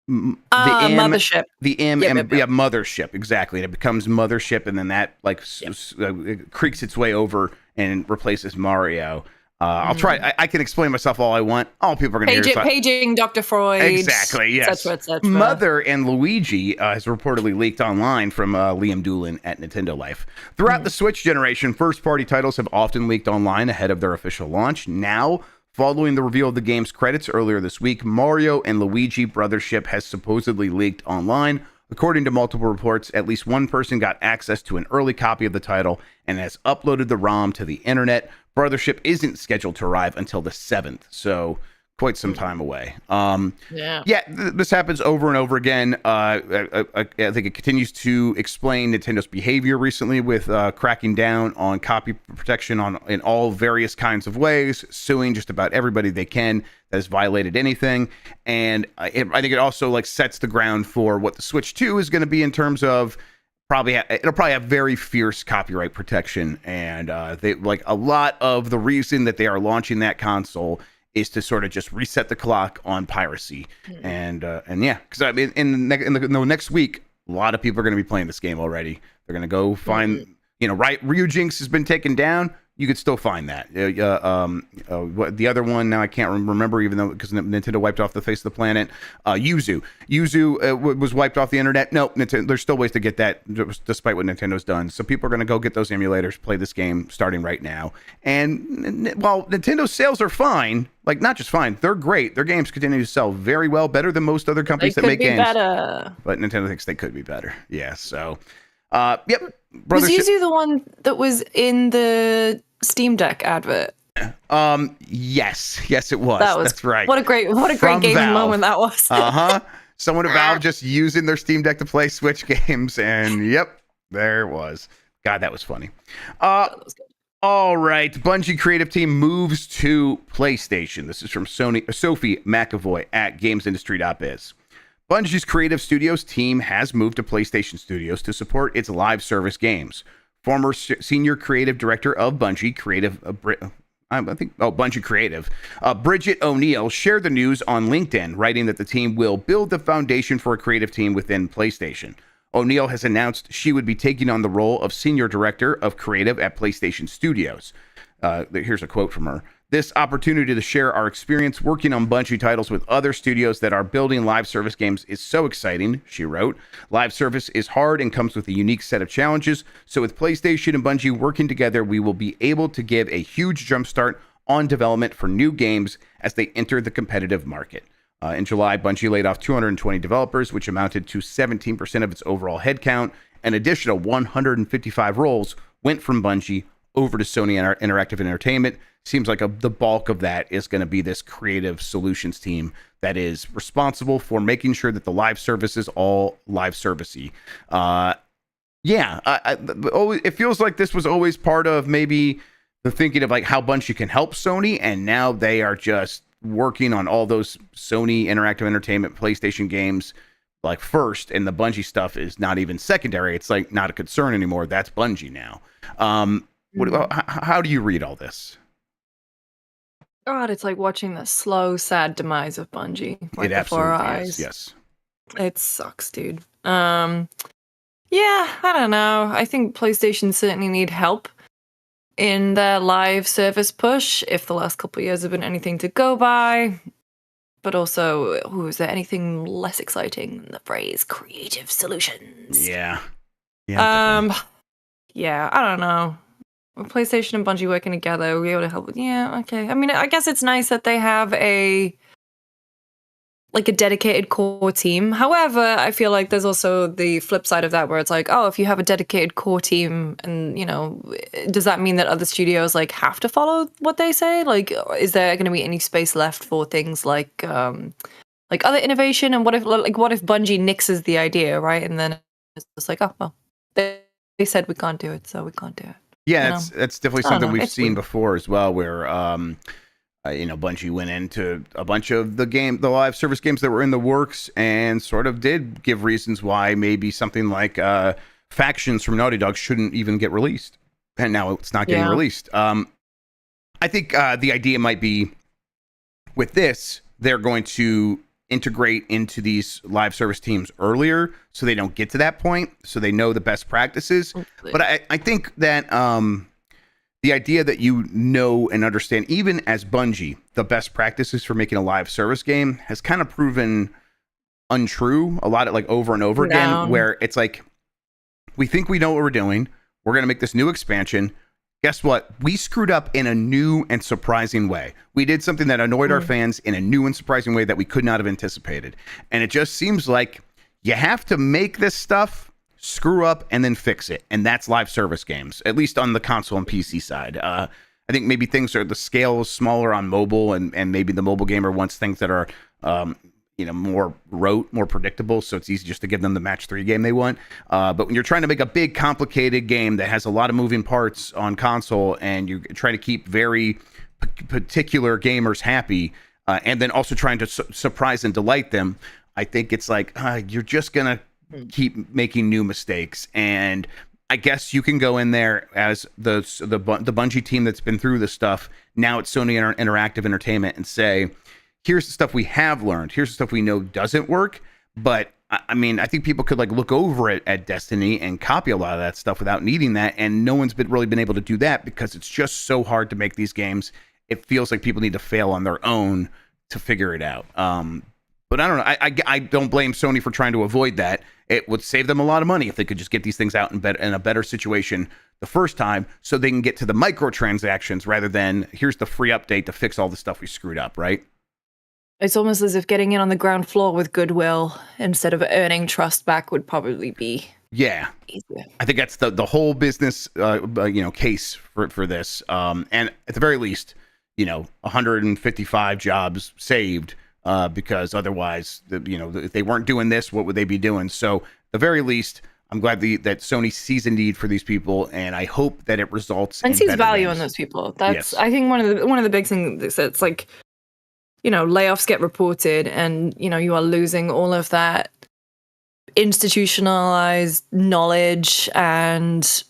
Mothership. Mothership, exactly. And it becomes Mothership, and then that it creaks its way over and replaces Mario. I'll try. I can explain myself all I want. All people are going to hear. Paging Dr. Freud. Exactly. Yes. Et cetera. Mother and Luigi has reportedly leaked online from Liam Doolin at Nintendo Life. Throughout the Switch generation, first-party titles have often leaked online ahead of their official launch. Now, following the reveal of the game's credits earlier this week, Mario and Luigi Brothership has supposedly leaked online. According to multiple reports, at least one person got access to an early copy of the title and has uploaded the ROM to the internet. Brothership isn't scheduled to arrive until the 7th, so quite some time away. This happens over and over again. I think it continues to explain Nintendo's behavior recently with cracking down on copy protection in all various kinds of ways, suing just about everybody they can that has violated anything. And I think it also like sets the ground for what the Switch 2 is going to be in terms of it'll probably have very fierce copyright protection. And they like a lot of the reason that they are launching that console is to sort of just reset the clock on piracy. And yeah, because I mean, in the next week, a lot of people are going to be playing this game already. They're going to go find, right? Ryujinx has been taken down. You could still find that. What the other one now I can't remember, even though because Nintendo wiped off the face of the planet. Yuzu was wiped off the internet. No, there's still ways to get that, despite what Nintendo's done. So people are going to go get those emulators, play this game starting right now. And while Nintendo's sales are fine, like not just fine, they're great. Their games continue to sell very well, better than most other companies that make games. Better. But Nintendo thinks they could be better. Yeah. So, yep. Was Yuzu the one that was in the Steam Deck advert? Yes, it was. That's right. What a great gaming Valve. Moment that was. Someone at Valve just using their Steam Deck to play Switch games, and yep, there it was. God, that was funny. That was good. All right, Bungie creative team moves to PlayStation. This is from Sophie McAvoy at GamesIndustry.biz. Bungie's creative studios team has moved to PlayStation Studios to support its live service games. Former senior creative director of Bungie Bungie Creative, Bridget O'Neill shared the news on LinkedIn, writing that the team will build the foundation for a creative team within PlayStation. O'Neill has announced she would be taking on the role of senior director of creative at PlayStation Studios. Here's a quote from her. This opportunity to share our experience working on Bungie titles with other studios that are building live service games is so exciting, she wrote. Live service is hard and comes with a unique set of challenges. So with PlayStation and Bungie working together, we will be able to give a huge jumpstart on development for new games as they enter the competitive market. In July, Bungie laid off 220 developers, which amounted to 17% of its overall headcount. An additional 155 roles went from Bungie over to Sony Interactive Entertainment. Seems like the bulk of that is going to be this creative solutions team that is responsible for making sure that the live service is all live servicey. It feels like this was always part of maybe the thinking of like how Bungie can help Sony, and now they are just working on all those Sony Interactive Entertainment PlayStation games like first, and the Bungie stuff is not even secondary. It's like not a concern anymore. That's Bungie now. How do you read all this? God, it's like watching the slow, sad demise of Bungie right before our eyes. Yes. It sucks, dude. Yeah, I don't know. I think PlayStation certainly need help in their live service push, if the last couple of years have been anything to go by. But also, is there anything less exciting than the phrase creative solutions? Yeah. Yeah, I don't know. With PlayStation and Bungie working together, we able to help with. Yeah, okay. I mean, I guess it's nice that they have a dedicated core team. However, I feel like there's also the flip side of that, where it's like, oh, if you have a dedicated core team, and does that mean that other studios like have to follow what they say? Like, is there going to be any space left for things like other innovation? And what if Bungie nixes the idea, right? And then it's just like, oh well, they said we can't do it, so we can't do it. Yeah, that's definitely something we've seen before as well, where Bungie went into a bunch of the live service games that were in the works and sort of did give reasons why maybe something like Factions from Naughty Dog shouldn't even get released, and now it's not getting released. I think the idea might be with this, they're going to integrate into these live service teams earlier so they don't get to that point, so they know the best practices. But I think that the idea that and understand, even as Bungie, the best practices for making a live service game has kind of proven untrue a lot, over and over again, where it's like, we think we know what we're doing. We're going to make this new expansion. Guess what? We screwed up in a new and surprising way. We did something that annoyed our fans in a new and surprising way that we could not have anticipated. And it just seems like you have to make this stuff, screw up, and then fix it. And that's live service games, at least on the console and PC side. I think maybe the scale is smaller on mobile, and maybe the mobile gamer wants things that are, more rote, more predictable. So it's easy just to give them the match 3 game they want. But when you're trying to make a big, complicated game that has a lot of moving parts on console, and you're trying to keep very particular gamers happy, and then also trying to surprise and delight them, I think it's like you're just gonna keep making new mistakes. And I guess you can go in there as the Bungie team that's been through this stuff. Now it's Sony Interactive Entertainment, and say, here's the stuff we have learned. Here's the stuff we know doesn't work. But I mean, I think people could like look over it at Destiny and copy a lot of that stuff without needing that. And no one's really been able to do that because it's just so hard to make these games. It feels like people need to fail on their own to figure it out. But I don't know. I don't blame Sony for trying to avoid that. It would save them a lot of money if they could just get these things out in a better situation the first time, so they can get to the microtransactions rather than here's the free update to fix all the stuff we screwed up, right? It's almost as if getting in on the ground floor with goodwill instead of earning trust back would probably be easier. I think that's the whole business case for this. And at the very least, 155 jobs saved. Because otherwise, if they weren't doing this, what would they be doing? So, at the very least, I'm glad that Sony sees a need for these people, and I hope that it results and in sees better value games. in those people. That's, yes. I think one of the big things that's like, layoffs get reported, and you are losing all of that institutionalized knowledge and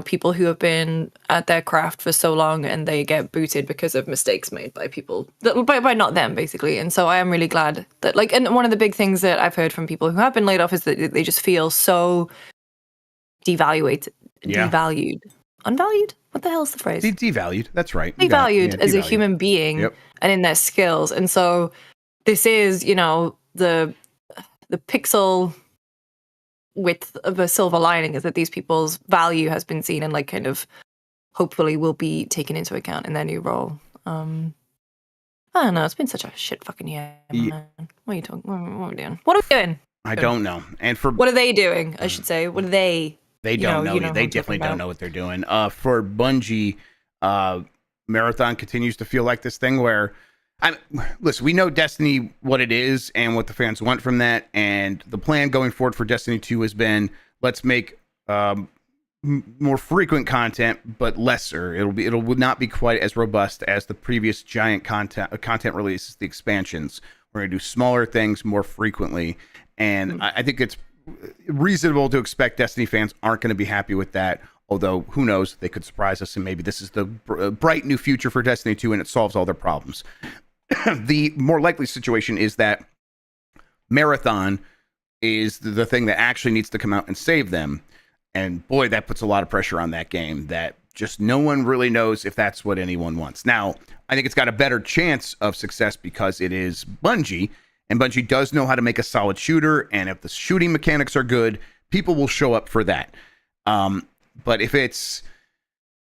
people who have been at their craft for so long, and they get booted because of mistakes made by people by not them, basically. And so I am really glad that and one of the big things that I've heard from people who have been laid off is that they just feel so unvalued. What the hell is the phrase? Devalued. That's right. Devalued as a human being. Yep. And in their skills. And so this is, the pixel width of a silver lining is that these people's value has been seen and kind of hopefully will be taken into account in their new role. I don't know. It's been such a shit fucking year, man. What are you talking? What are we doing? What are we doing? I don't know. And what are they doing? I should say. What are they? They don't know. They definitely don't know what they're doing. For Bungie, Marathon continues to feel like this thing where, listen, we know Destiny, what it is and what the fans want from that. And the plan going forward for Destiny 2 has been, let's make more frequent content, but lesser. It would not be quite as robust as the previous giant content releases, the expansions. We're going to do smaller things more frequently. And I think it's reasonable to expect Destiny fans aren't going to be happy with that. Although, who knows, they could surprise us, and maybe this is the bright new future for Destiny 2, and it solves all their problems. The more likely situation is that Marathon is the thing that actually needs to come out and save them. And boy, that puts a lot of pressure on that game that just no one really knows if that's what anyone wants. Now, I think it's got a better chance of success because it is Bungie, and Bungie does know how to make a solid shooter, and if the shooting mechanics are good, people will show up for that. But if it's,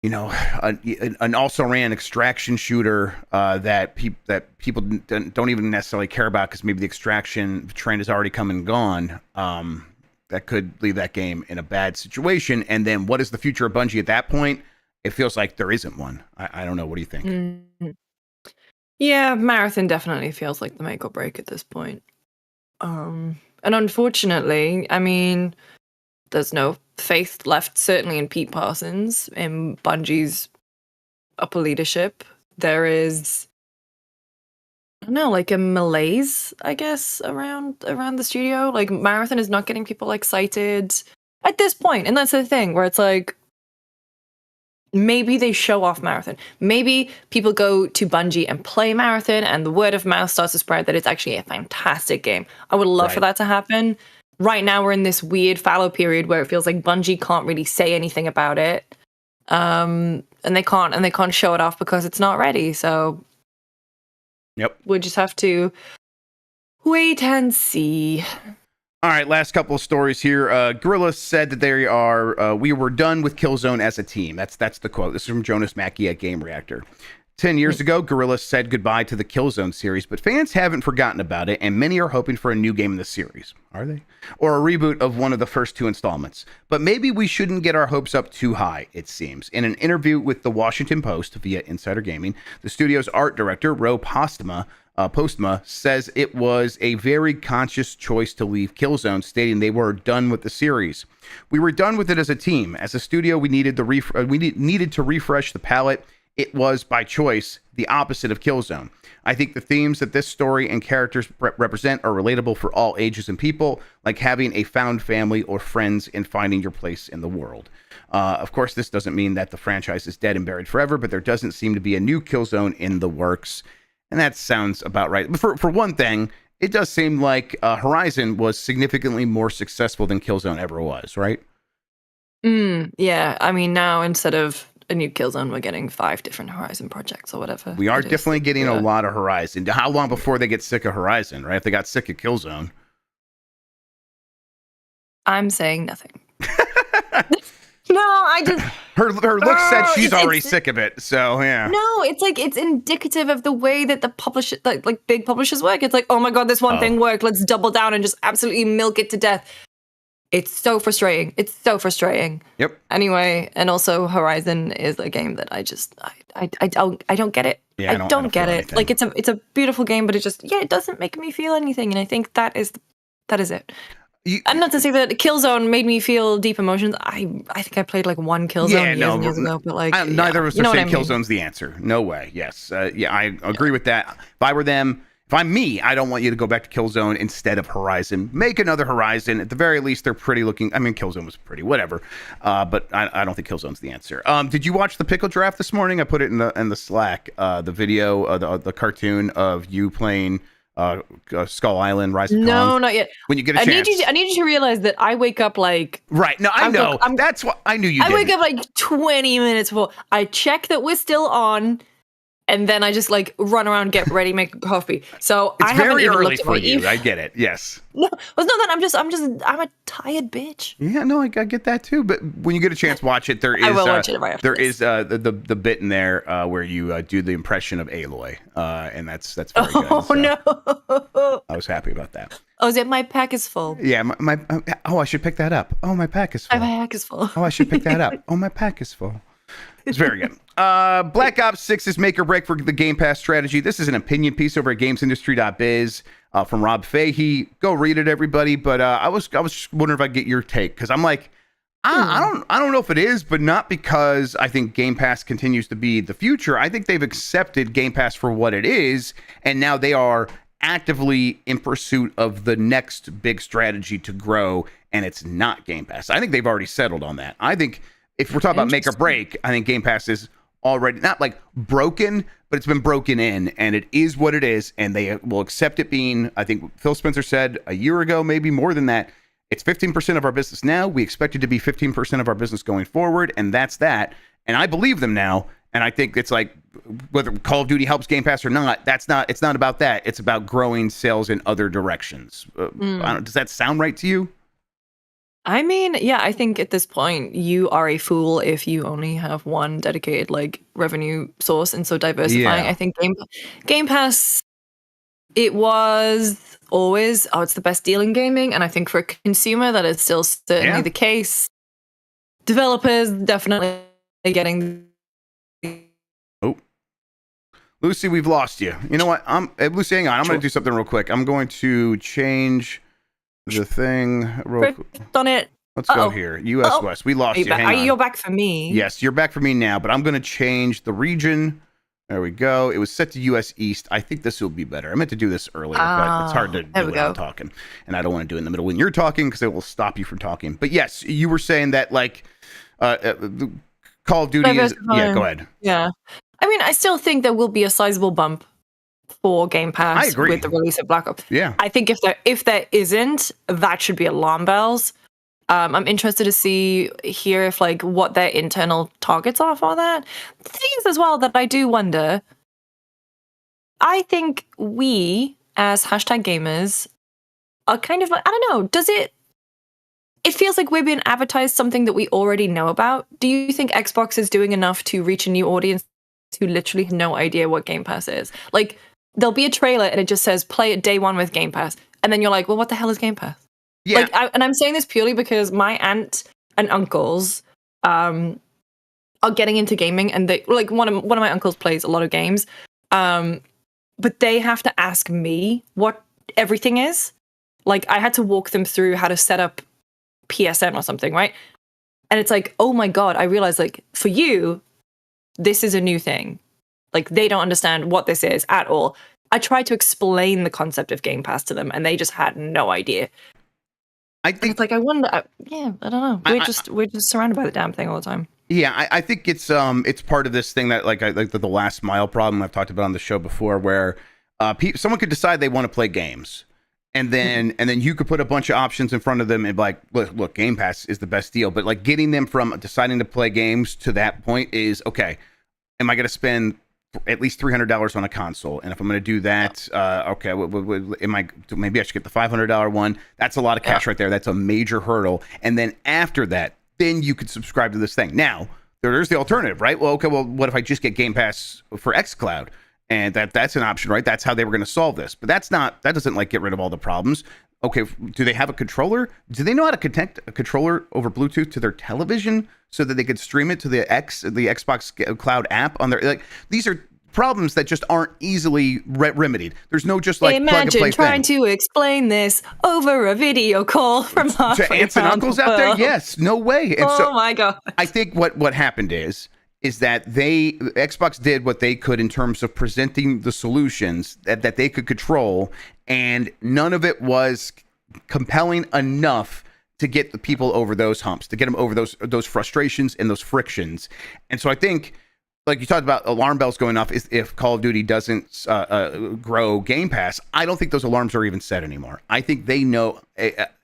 an also-ran extraction shooter that people don't even necessarily care about because maybe the extraction trend has already come and gone, that could leave that game in a bad situation. And then what is the future of Bungie at that point? It feels like there isn't one. I don't know. What do you think? Mm-hmm. Yeah, Marathon definitely feels like the make or break at this point. And unfortunately, I mean, there's no faith left, certainly in Pete Parsons, in Bungie's upper leadership. There is, I don't know, like a malaise, I guess, around the studio. Like, Marathon is not getting people excited at this point. And that's the thing, where it's like, maybe they show off Marathon. Maybe people go to Bungie and play Marathon, and the word of mouth starts to spread that it's actually a fantastic game. I would love for that to happen. Right now, we're in this weird fallow period where it feels like Bungie can't really say anything about it, and they can't show it off because it's not ready. So, we'll just have to wait and see. All right, last couple of stories here. Guerilla said that they are. We were done with Killzone as a team. That's the quote. This is from Jonas Mackey at Game Reactor. 10 years ago, Guerilla said goodbye to the Killzone series, but fans haven't forgotten about it, and many are hoping for a new game in the series. Are they? Or a reboot of one of the first 2 installments. But maybe we shouldn't get our hopes up too high, it seems. In an interview with the Washington Post via Insider Gaming, the studio's art director, Postma, says it was a very conscious choice to leave Killzone, stating they were done with the series. We were done with it as a team. As a studio, we needed to refresh the palette. It was, by choice, the opposite of Killzone. I think the themes that this story and characters represent are relatable for all ages and people, like having a found family or friends and finding your place in the world. Of course, this doesn't mean that the franchise is dead and buried forever, but there doesn't seem to be a new Killzone in the works. And that sounds about right. But for one thing, it does seem like Horizon was significantly more successful than Killzone ever was, right? Yeah, I mean, now instead of a new Killzone, we're getting 5 different Horizon projects or whatever. We are definitely getting a lot of Horizon. How long before they get sick of Horizon, right? If they got sick of Killzone. I'm saying nothing. No, I just... Her look said she's already sick of it, so yeah. No, it's like, it's indicative of the way that the publisher, like big publishers work. It's like, oh my god, this one thing worked, let's double down and just absolutely milk it to death. It's so frustrating. It's so frustrating. Yep. Anyway, and also Horizon is a game that I don't get it. Yeah, I don't get it. Anything. Like it's a beautiful game, but it doesn't make me feel anything. And I think that is it. And not to say that Killzone made me feel deep emotions. I think I played like one Killzone years ago, but like neither of us are saying Killzone's the answer. No way. Yes. I agree with that. If I'm me, I don't want you to go back to Killzone instead of Horizon. Make another Horizon. At the very least, they're pretty looking. I mean, Killzone was pretty, whatever. But I don't think Killzone's the answer. Did you watch the pickle draft this morning? I put it in the Slack. The video, the cartoon of you playing Skull Island, Rise of Kong. No, not yet. When you get a chance. I need you to realize that I wake up like... Right. No, I know. That's what I knew you did. I wake up like 20 minutes before. I check that we're still on. And then I just like run around, get ready, make a coffee. So it's I haven't very even early looked at for my you. I get it. Yes. No, it's not that. I'm a tired bitch. Yeah, no, I get that too. But when you get a chance, watch it. There is I will watch it right after there is the bit in there where you do the impression of Aloy, and that's very good. Oh no! I was happy about that. Oh, is it my pack is full? Yeah, my I should pick that up. Oh, my pack is full. My pack is full. Oh, I should pick that up. Oh, my pack is full. It's very good. Black Ops 6 is make or break for the Game Pass strategy. This is an opinion piece over at gamesindustry.biz from Rob Fahey. Go read it, everybody. But I was just wondering if I get your take, because I'm like, I don't know if it is, but not because I think Game Pass continues to be the future. I think they've accepted Game Pass for what it is, and now they are actively in pursuit of the next big strategy to grow, and it's not Game Pass. I think they've already settled on that. I think if we're talking about make or break, I think Game Pass is already not like broken, but it's been broken in, and it is what it is, and they will accept it being, I think Phil Spencer said a year ago, maybe more than that, it's 15% of our business now. We expect it to be 15% of our business going forward, and that's that. And I believe them now, and I think it's like, whether Call of Duty helps Game Pass or not, it's not about that. It's about growing sales in other directions. Does that sound right to you? I mean, yeah, I think at this point you are a fool if you only have one dedicated like revenue source, and so diversifying. Yeah. I think Game Pass, it was always it's the best deal in gaming, and I think for a consumer that is still certainly the case. Developers definitely getting. Oh, Lucy, we've lost you. You know what? Lucy, hang on. I'm going to do something real quick. I'm going to change the thing real quick. On it. Let's go here. US West. We lost you. Hang on. You're back for me. Yes, you're back for me now, but I'm going to change the region. There we go. It was set to US East. I think this will be better. I meant to do this earlier, but it's hard to do when I'm talking. And I don't want to do it in the middle when you're talking because it will stop you from talking. But yes, you were saying that like Call of Duty is... Yeah, go ahead. Yeah. I mean, I still think there will be a sizable bump for Game Pass I agree. with the release of Black Ops. Yeah. I think if there isn't, that should be alarm bells. I'm interested to hear if like what their internal targets are for that. The thing is as well that I do wonder, I think we as #gamers are kind of like, I don't know, it feels like we're being advertised something that we already know about. Do you think Xbox is doing enough to reach a new audience who literally have no idea what Game Pass is. Like, there'll be a trailer and it just says play it day one with Game Pass, and then you're like, well, what the hell is Game Pass? Yeah. Like, and I'm saying this purely because my aunt and uncles are getting into gaming, and they like one of my uncles plays a lot of games, but they have to ask me what everything is. Like, I had to walk them through how to set up PSN or something, right? And it's like, oh my God, I realized, like, for you, this is a new thing. Like, they don't understand what this is at all. I tried to explain the concept of Game Pass to them, and they just had no idea. I think, and it's like, I wonder, I don't know. We're just surrounded by the damn thing all the time. yeah, I think it's part of this thing that like the last mile problem I've talked about on the show before, where someone could decide they want to play games, and then you could put a bunch of options in front of them and be like, look, Game Pass is the best deal. But like getting them from deciding to play games to that point is, okay, am I going to spend at least $300 on a console? And if I'm going to do that, okay, maybe I should get the $500 one. That's a lot of cash right there. That's a major hurdle. And then after that, then you could subscribe to this thing. Now, there's the alternative, right? Well, okay, what if I just get Game Pass for xCloud? And that's an option, right? That's how they were going to solve this. But that doesn't like get rid of all the problems. Okay, do they have a controller? Do they know how to connect a controller over Bluetooth to their television so that they could stream it to the Xbox Cloud app on their, like, these are problems that just aren't easily remedied. There's no just like plug and play imagine trying to explain this over a video call from to aunts and uncles out there. Yes, no way. And oh my God. I think what happened is that Xbox did what they could in terms of presenting the solutions that they could control, and none of it was compelling enough to get the people over those humps, to get them over those frustrations and those frictions. And so I think, like you talked about alarm bells going off if Call of Duty doesn't grow Game Pass, I don't think those alarms are even set anymore. I think they know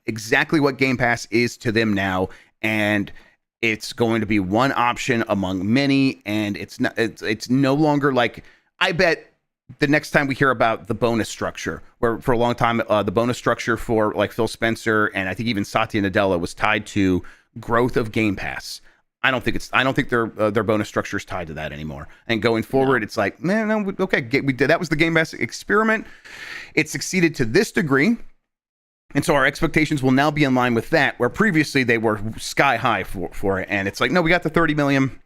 exactly what Game Pass is to them now, and it's going to be one option among many, and it's no longer like, I bet the next time we hear about the bonus structure, where for a long time the bonus structure for like Phil Spencer and I think even Satya Nadella was tied to growth of Game Pass. I don't think their bonus structure is tied to that anymore. And going forward, It's like, man, no, okay, we did, that was the Game Pass experiment. It succeeded to this degree. And so our expectations will now be in line with that, where previously they were sky high for it. And it's like, no, we got the 30 million.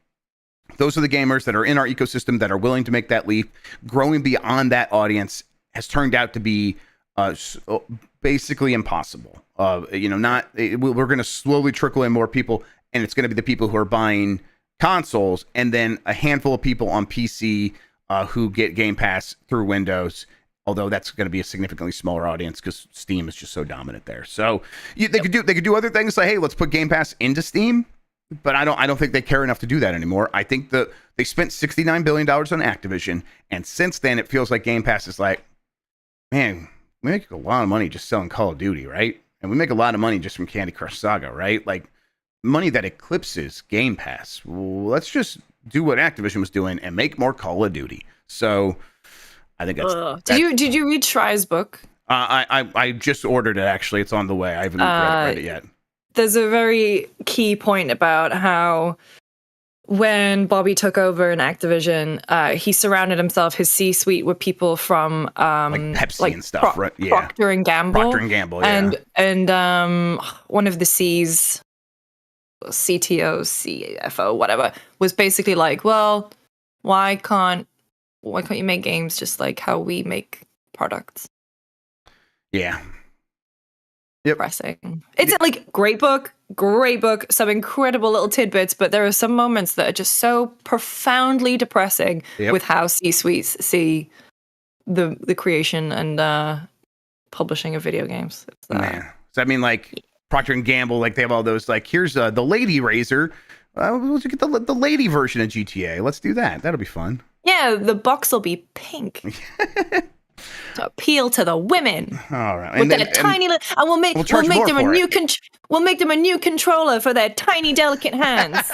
Those are the gamers that are in our ecosystem that are willing to make that leap. Growing beyond that audience has turned out to be basically impossible. We're going to slowly trickle in more people, and it's going to be the people who are buying consoles, and then a handful of people on PC who get Game Pass through Windows. Although that's going to be a significantly smaller audience because Steam is just so dominant there. So they could do other things like, hey, let's put Game Pass into Steam, but I don't think they care enough to do that anymore. I think they spent $69 billion on Activision, and since then it feels like Game Pass is like, man, we make a lot of money just selling Call of Duty, right? And we make a lot of money just from Candy Crush Saga, right? Like money that eclipses Game Pass. Well, let's just do what Activision was doing and make more Call of Duty. So I think that's. Did you read Schreier's book? I just ordered it. Actually, it's on the way. I haven't read it yet. There's a very key point about how when Bobby took over in Activision, he surrounded himself, his C-suite, with people from like Pepsi and stuff, right? Yeah. Procter and Gamble. Procter and Gamble, yeah. And one of the C's, CTO, CFO, whatever, was basically like, well, why can't you make games just like how we make products? Yeah. Yep. Depressing. It's like great book, some incredible little tidbits, but there are some moments that are just so profoundly depressing with how C-suites see the creation and publishing of video games. Man. So I mean, like Procter and Gamble, like they have all those, like, here's the Lady Razor. We'll get the lady version of GTA. Let's do that. That'll be fun. Yeah, the box will be pink to appeal to the women. All right, with their tiny little, and we'll make them a new controller for their tiny, delicate hands.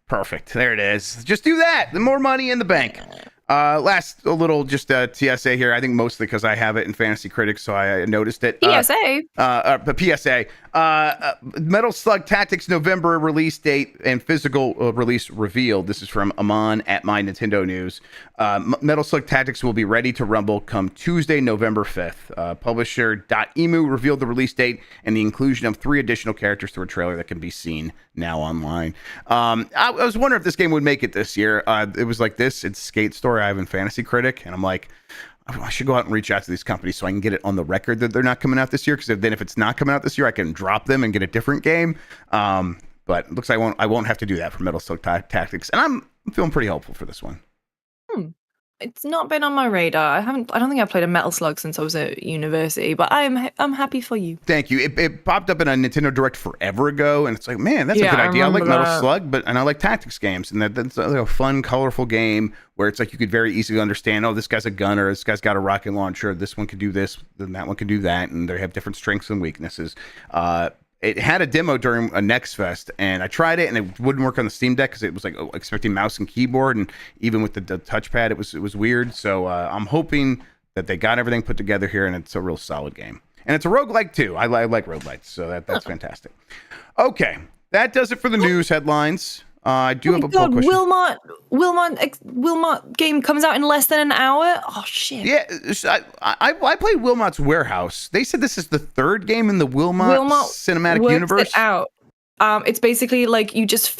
Perfect. There it is. Just do that. The more money in the bank. Last a little just TSA here. I think mostly because I have it in Fantasy Critics, so I noticed it. PSA. The PSA. Metal Slug Tactics November release date and physical release revealed. This is from Amon at My Nintendo News. Metal Slug Tactics will be ready to rumble come Tuesday, November 5th. Publisher .emu revealed the release date and the inclusion of 3 additional characters through a trailer that can be seen now online. I was wondering if this game would make it this year. It was like this. It's Skate Story I have in Fantasy Critic, and I'm like, I should go out and reach out to these companies so I can get it on the record that they're not coming out this year. Because then if it's not coming out this year, I can drop them and get a different game. But it looks like I won't have to do that for Metal Slug Tactics, and I'm feeling pretty hopeful for this one. It's not been on my radar. I don't think I've played a Metal Slug since I was at university, but I'm happy for you. Thank you. It popped up in a Nintendo Direct forever ago, and it's like, man, that's a good idea. I like Metal Slug, and I like tactics games, and that's like a fun, colorful game where it's like you could very easily understand, oh, this guy's a gunner, this guy's got a rocket launcher, this one can do this, then that one can do that, and they have different strengths and weaknesses. It had a demo during a Next Fest, and I tried it, and it wouldn't work on the Steam Deck because it was like expecting mouse and keyboard, and even with the touchpad, it was weird. So I'm hoping that they got everything put together here, and it's a real solid game. And it's a roguelike too. I like roguelikes, so that's fantastic. Okay, that does it for the news headlines. I do have a poll question. Wilmot game comes out in less than an hour. Oh shit! Yeah, I played Wilmot's Warehouse. They said this is the 3rd game in the Wilmot cinematic universe. It out. It's basically like you just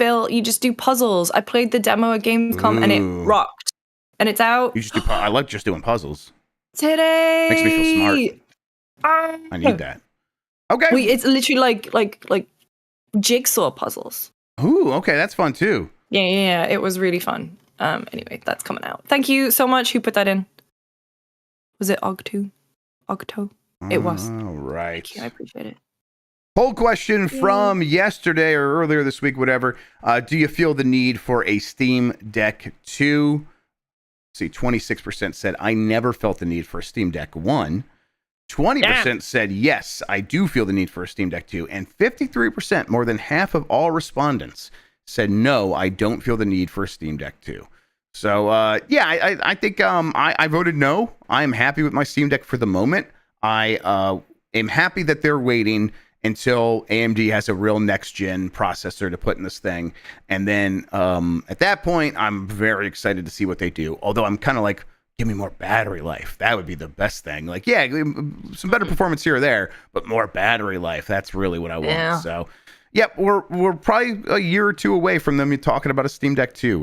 do puzzles. I played the demo at Gamescom and it rocked. And it's out. I like just doing puzzles. Today makes me feel smart. I need that. Okay. It's literally like jigsaw puzzles. Ooh, okay, that's fun too. Yeah, it was really fun. Anyway, that's coming out. Thank you so much. Who put that in? Was it Ogto? It was. All right. Thank you. I appreciate it. Poll question from yesterday or earlier this week, whatever. Do you feel the need for a Steam Deck 2? See, 26% said, I never felt the need for a Steam Deck 1. 20% said, yes, I do feel the need for a Steam Deck 2. And 53%, more than half of all respondents, said, no, I don't feel the need for a Steam Deck 2. So, I think I voted no. I am happy with my Steam Deck for the moment. I am happy that they're waiting until AMD has a real next-gen processor to put in this thing. And then at that point, I'm very excited to see what they do. Although I'm kind of like, give me more battery life. That would be the best thing. Like, yeah, some better performance here or there, but more battery life. That's really what I want. Yeah. So, yep, we're probably a year or two away from them talking about a Steam Deck 2.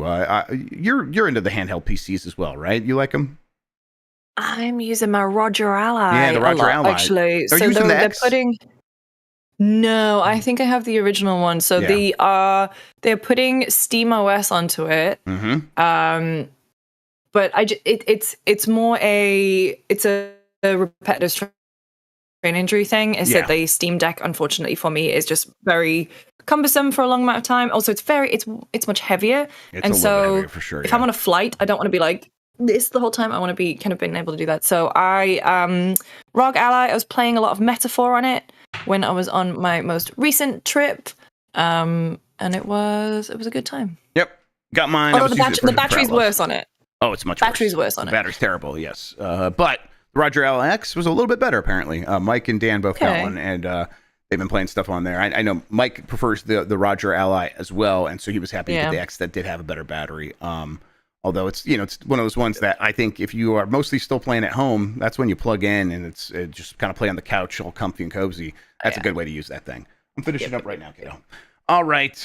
You're into the handheld PCs as well, right? You like them? I'm using my Roger Ally. Yeah, the Roger Ally. Actually, Are you using the X? No, I think I have the original one. So they're putting SteamOS onto it. Mm-hmm. But it's more a repetitive strain injury thing. Is that the Steam Deck, unfortunately for me, is just very cumbersome for a long amount of time. Also, it's much heavier, and so heavier for sure, if I'm on a flight, I don't want to be like this the whole time. I want to be kind of being able to do that. So ROG Ally, I was playing a lot of Metaphor on it when I was on my most recent trip, and it was a good time. Yep, got mine. Although the battery's worse on it. Oh, it's much battery's worse on it. The battery's terrible, yes. But the Roger LX was a little bit better, apparently. Mike and Dan both got one, and they've been playing stuff on there. I know Mike prefers the Roger Ally as well, and so he was happy with the X that did have a better battery. Although it's one of those ones that I think if you are mostly still playing at home, that's when you plug in and it's just kind of play on the couch, all comfy and cozy. That's a good way to use that thing. I'm finishing up right now, kiddo. All right.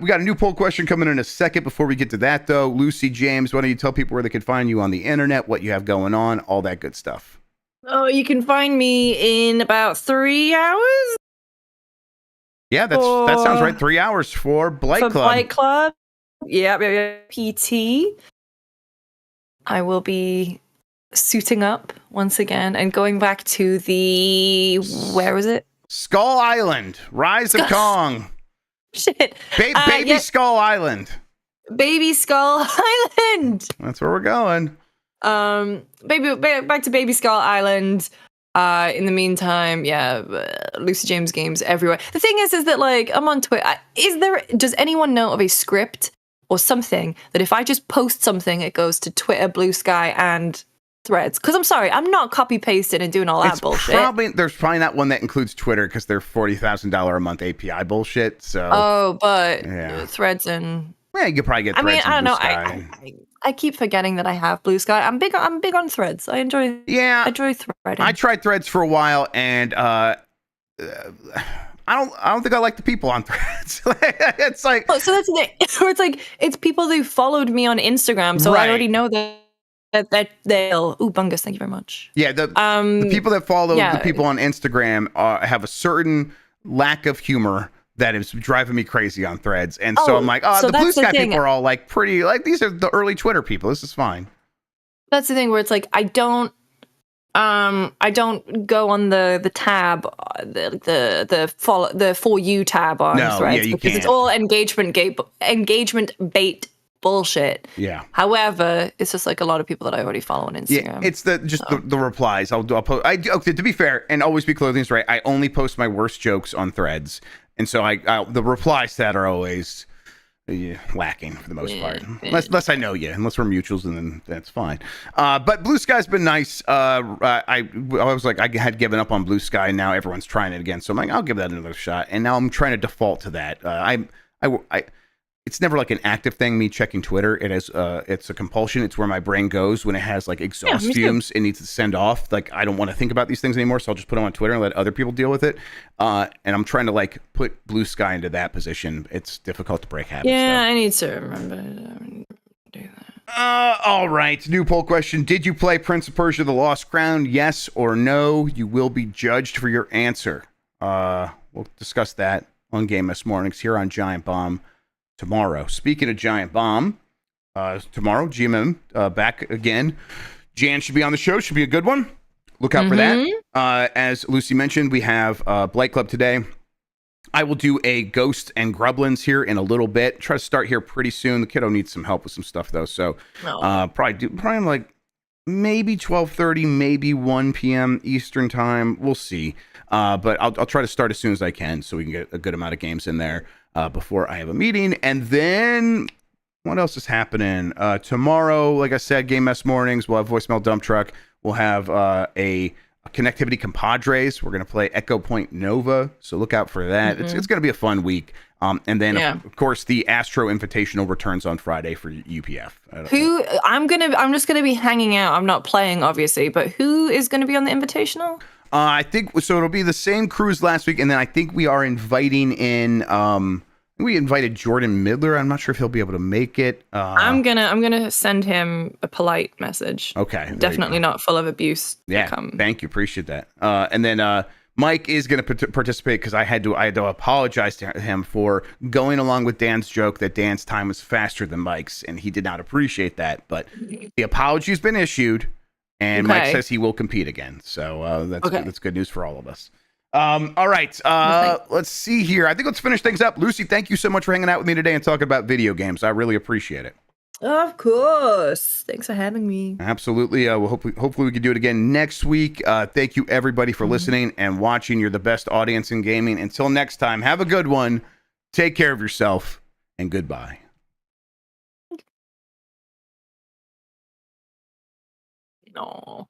We got a new poll question coming in a second. Before we get to that, though, Lucy James, why don't you tell people where they could find you on the internet, what you have going on, all that good stuff. Oh, you can find me in about 3 hours. Yeah, that sounds right. 3 hours for Blight Club. Blight Club. Yeah, PT. I will be suiting up once again and going back to where was it? Skull Island. Rise of Kong. Shit. Baby Skull Island. Baby Skull Island. That's where we're going. Back to Baby Skull Island. In the meantime, Lucy James games everywhere. The thing is that like I'm on Twitter. Does anyone know of a script or something that if I just post something, it goes to Twitter, Blue Sky, and Threads. Because I'm sorry, I'm not copy pasting and doing all that bullshit. There's probably not one that includes Twitter because they're $40,000 a month API bullshit. So but Threads and you could probably get Threads. I don't know. I keep forgetting that I have Blue Sky. I'm big on Threads. I enjoy threading. I tried Threads for a while, and I don't think I like the people on Threads. It's like, so that's the thing. Where it's like it's people who followed me on Instagram, so I already know that they'll. Ooh, Bungus, thank you very much. Yeah, the people that follow the people on Instagram have a certain lack of humor that is driving me crazy on Threads, and so I'm like, the Blue Sky people are all like pretty, like these are the early Twitter people. This is fine. That's the thing where it's like I don't go on the tab, the For You tab on Threads because it's all engagement bait bullshit. Yeah. However, it's just like a lot of people that I already follow on Instagram. Yeah, it's the replies. I'll post. Okay, to be fair, and always be clothing's right. I only post my worst jokes on Threads, and so the replies to that are always lacking for the most part. Unless I know you, unless we're mutuals, and then that's fine. But Blue Sky's been nice. I was like, I had given up on Blue Sky. Now everyone's trying it again, so I'm like, I'll give that another shot. And now I'm trying to default to that. It's never like an active thing, me checking Twitter. It's a compulsion. It's where my brain goes when it has like exhaust fumes it needs to send off. Like, I don't want to think about these things anymore, so I'll just put them on Twitter and let other people deal with it. And I'm trying to like put Blue Sky into that position. It's difficult to break habits. Yeah, I need to remember to do that. All right. New poll question. Did you play Prince of Persia: The Lost Crown? Yes or no? You will be judged for your answer. We'll discuss that on Game S Mornings here on Giant Bomb tomorrow. Speaking of Giant Bomb, tomorrow, GMM back again. Jan should be on the show. Should be a good one. Look out for that. As Lucy mentioned, we have Blight Club today. I will do a Ghost and Grublins here in a little bit. Try to start here pretty soon. The kiddo needs some help with some stuff though, so probably like maybe 12:30, maybe 1 p.m. Eastern time. We'll see. But I'll try to start as soon as I can so we can get a good amount of games in there before I have a meeting. And then what else is happening? Tomorrow, like I said, Game S Mornings, we'll have Voicemail Dump Truck. We'll have a Connectivity Compadres. We're going to play Echo Point Nova, so look out for that. It's going to be a fun week. And then, of course, the Astro Invitational returns on Friday for UPF. I'm just gonna be hanging out. I'm not playing, obviously, but who is going to be on the Invitational? I think so. It'll be the same crews last week, and then I think we are inviting in. We invited Jordan Midler. I'm not sure if he'll be able to make it. I'm gonna send him a polite message. Okay, definitely not full of abuse. Yeah, thank you, appreciate that. And then Mike is going to participate because I had to apologize to him for going along with Dan's joke that Dan's time was faster than Mike's, and he did not appreciate that. But the apology's been issued. And Mike says he will compete again. So that's good news for all of us. All right. Let's see here. I think let's finish things up. Lucy, thank you so much for hanging out with me today and talking about video games. I really appreciate it. Of course. Thanks for having me. Absolutely. Well, hopefully we can do it again next week. Thank you, everybody, for listening and watching. You're the best audience in gaming. Until next time, have a good one. Take care of yourself, and goodbye. No.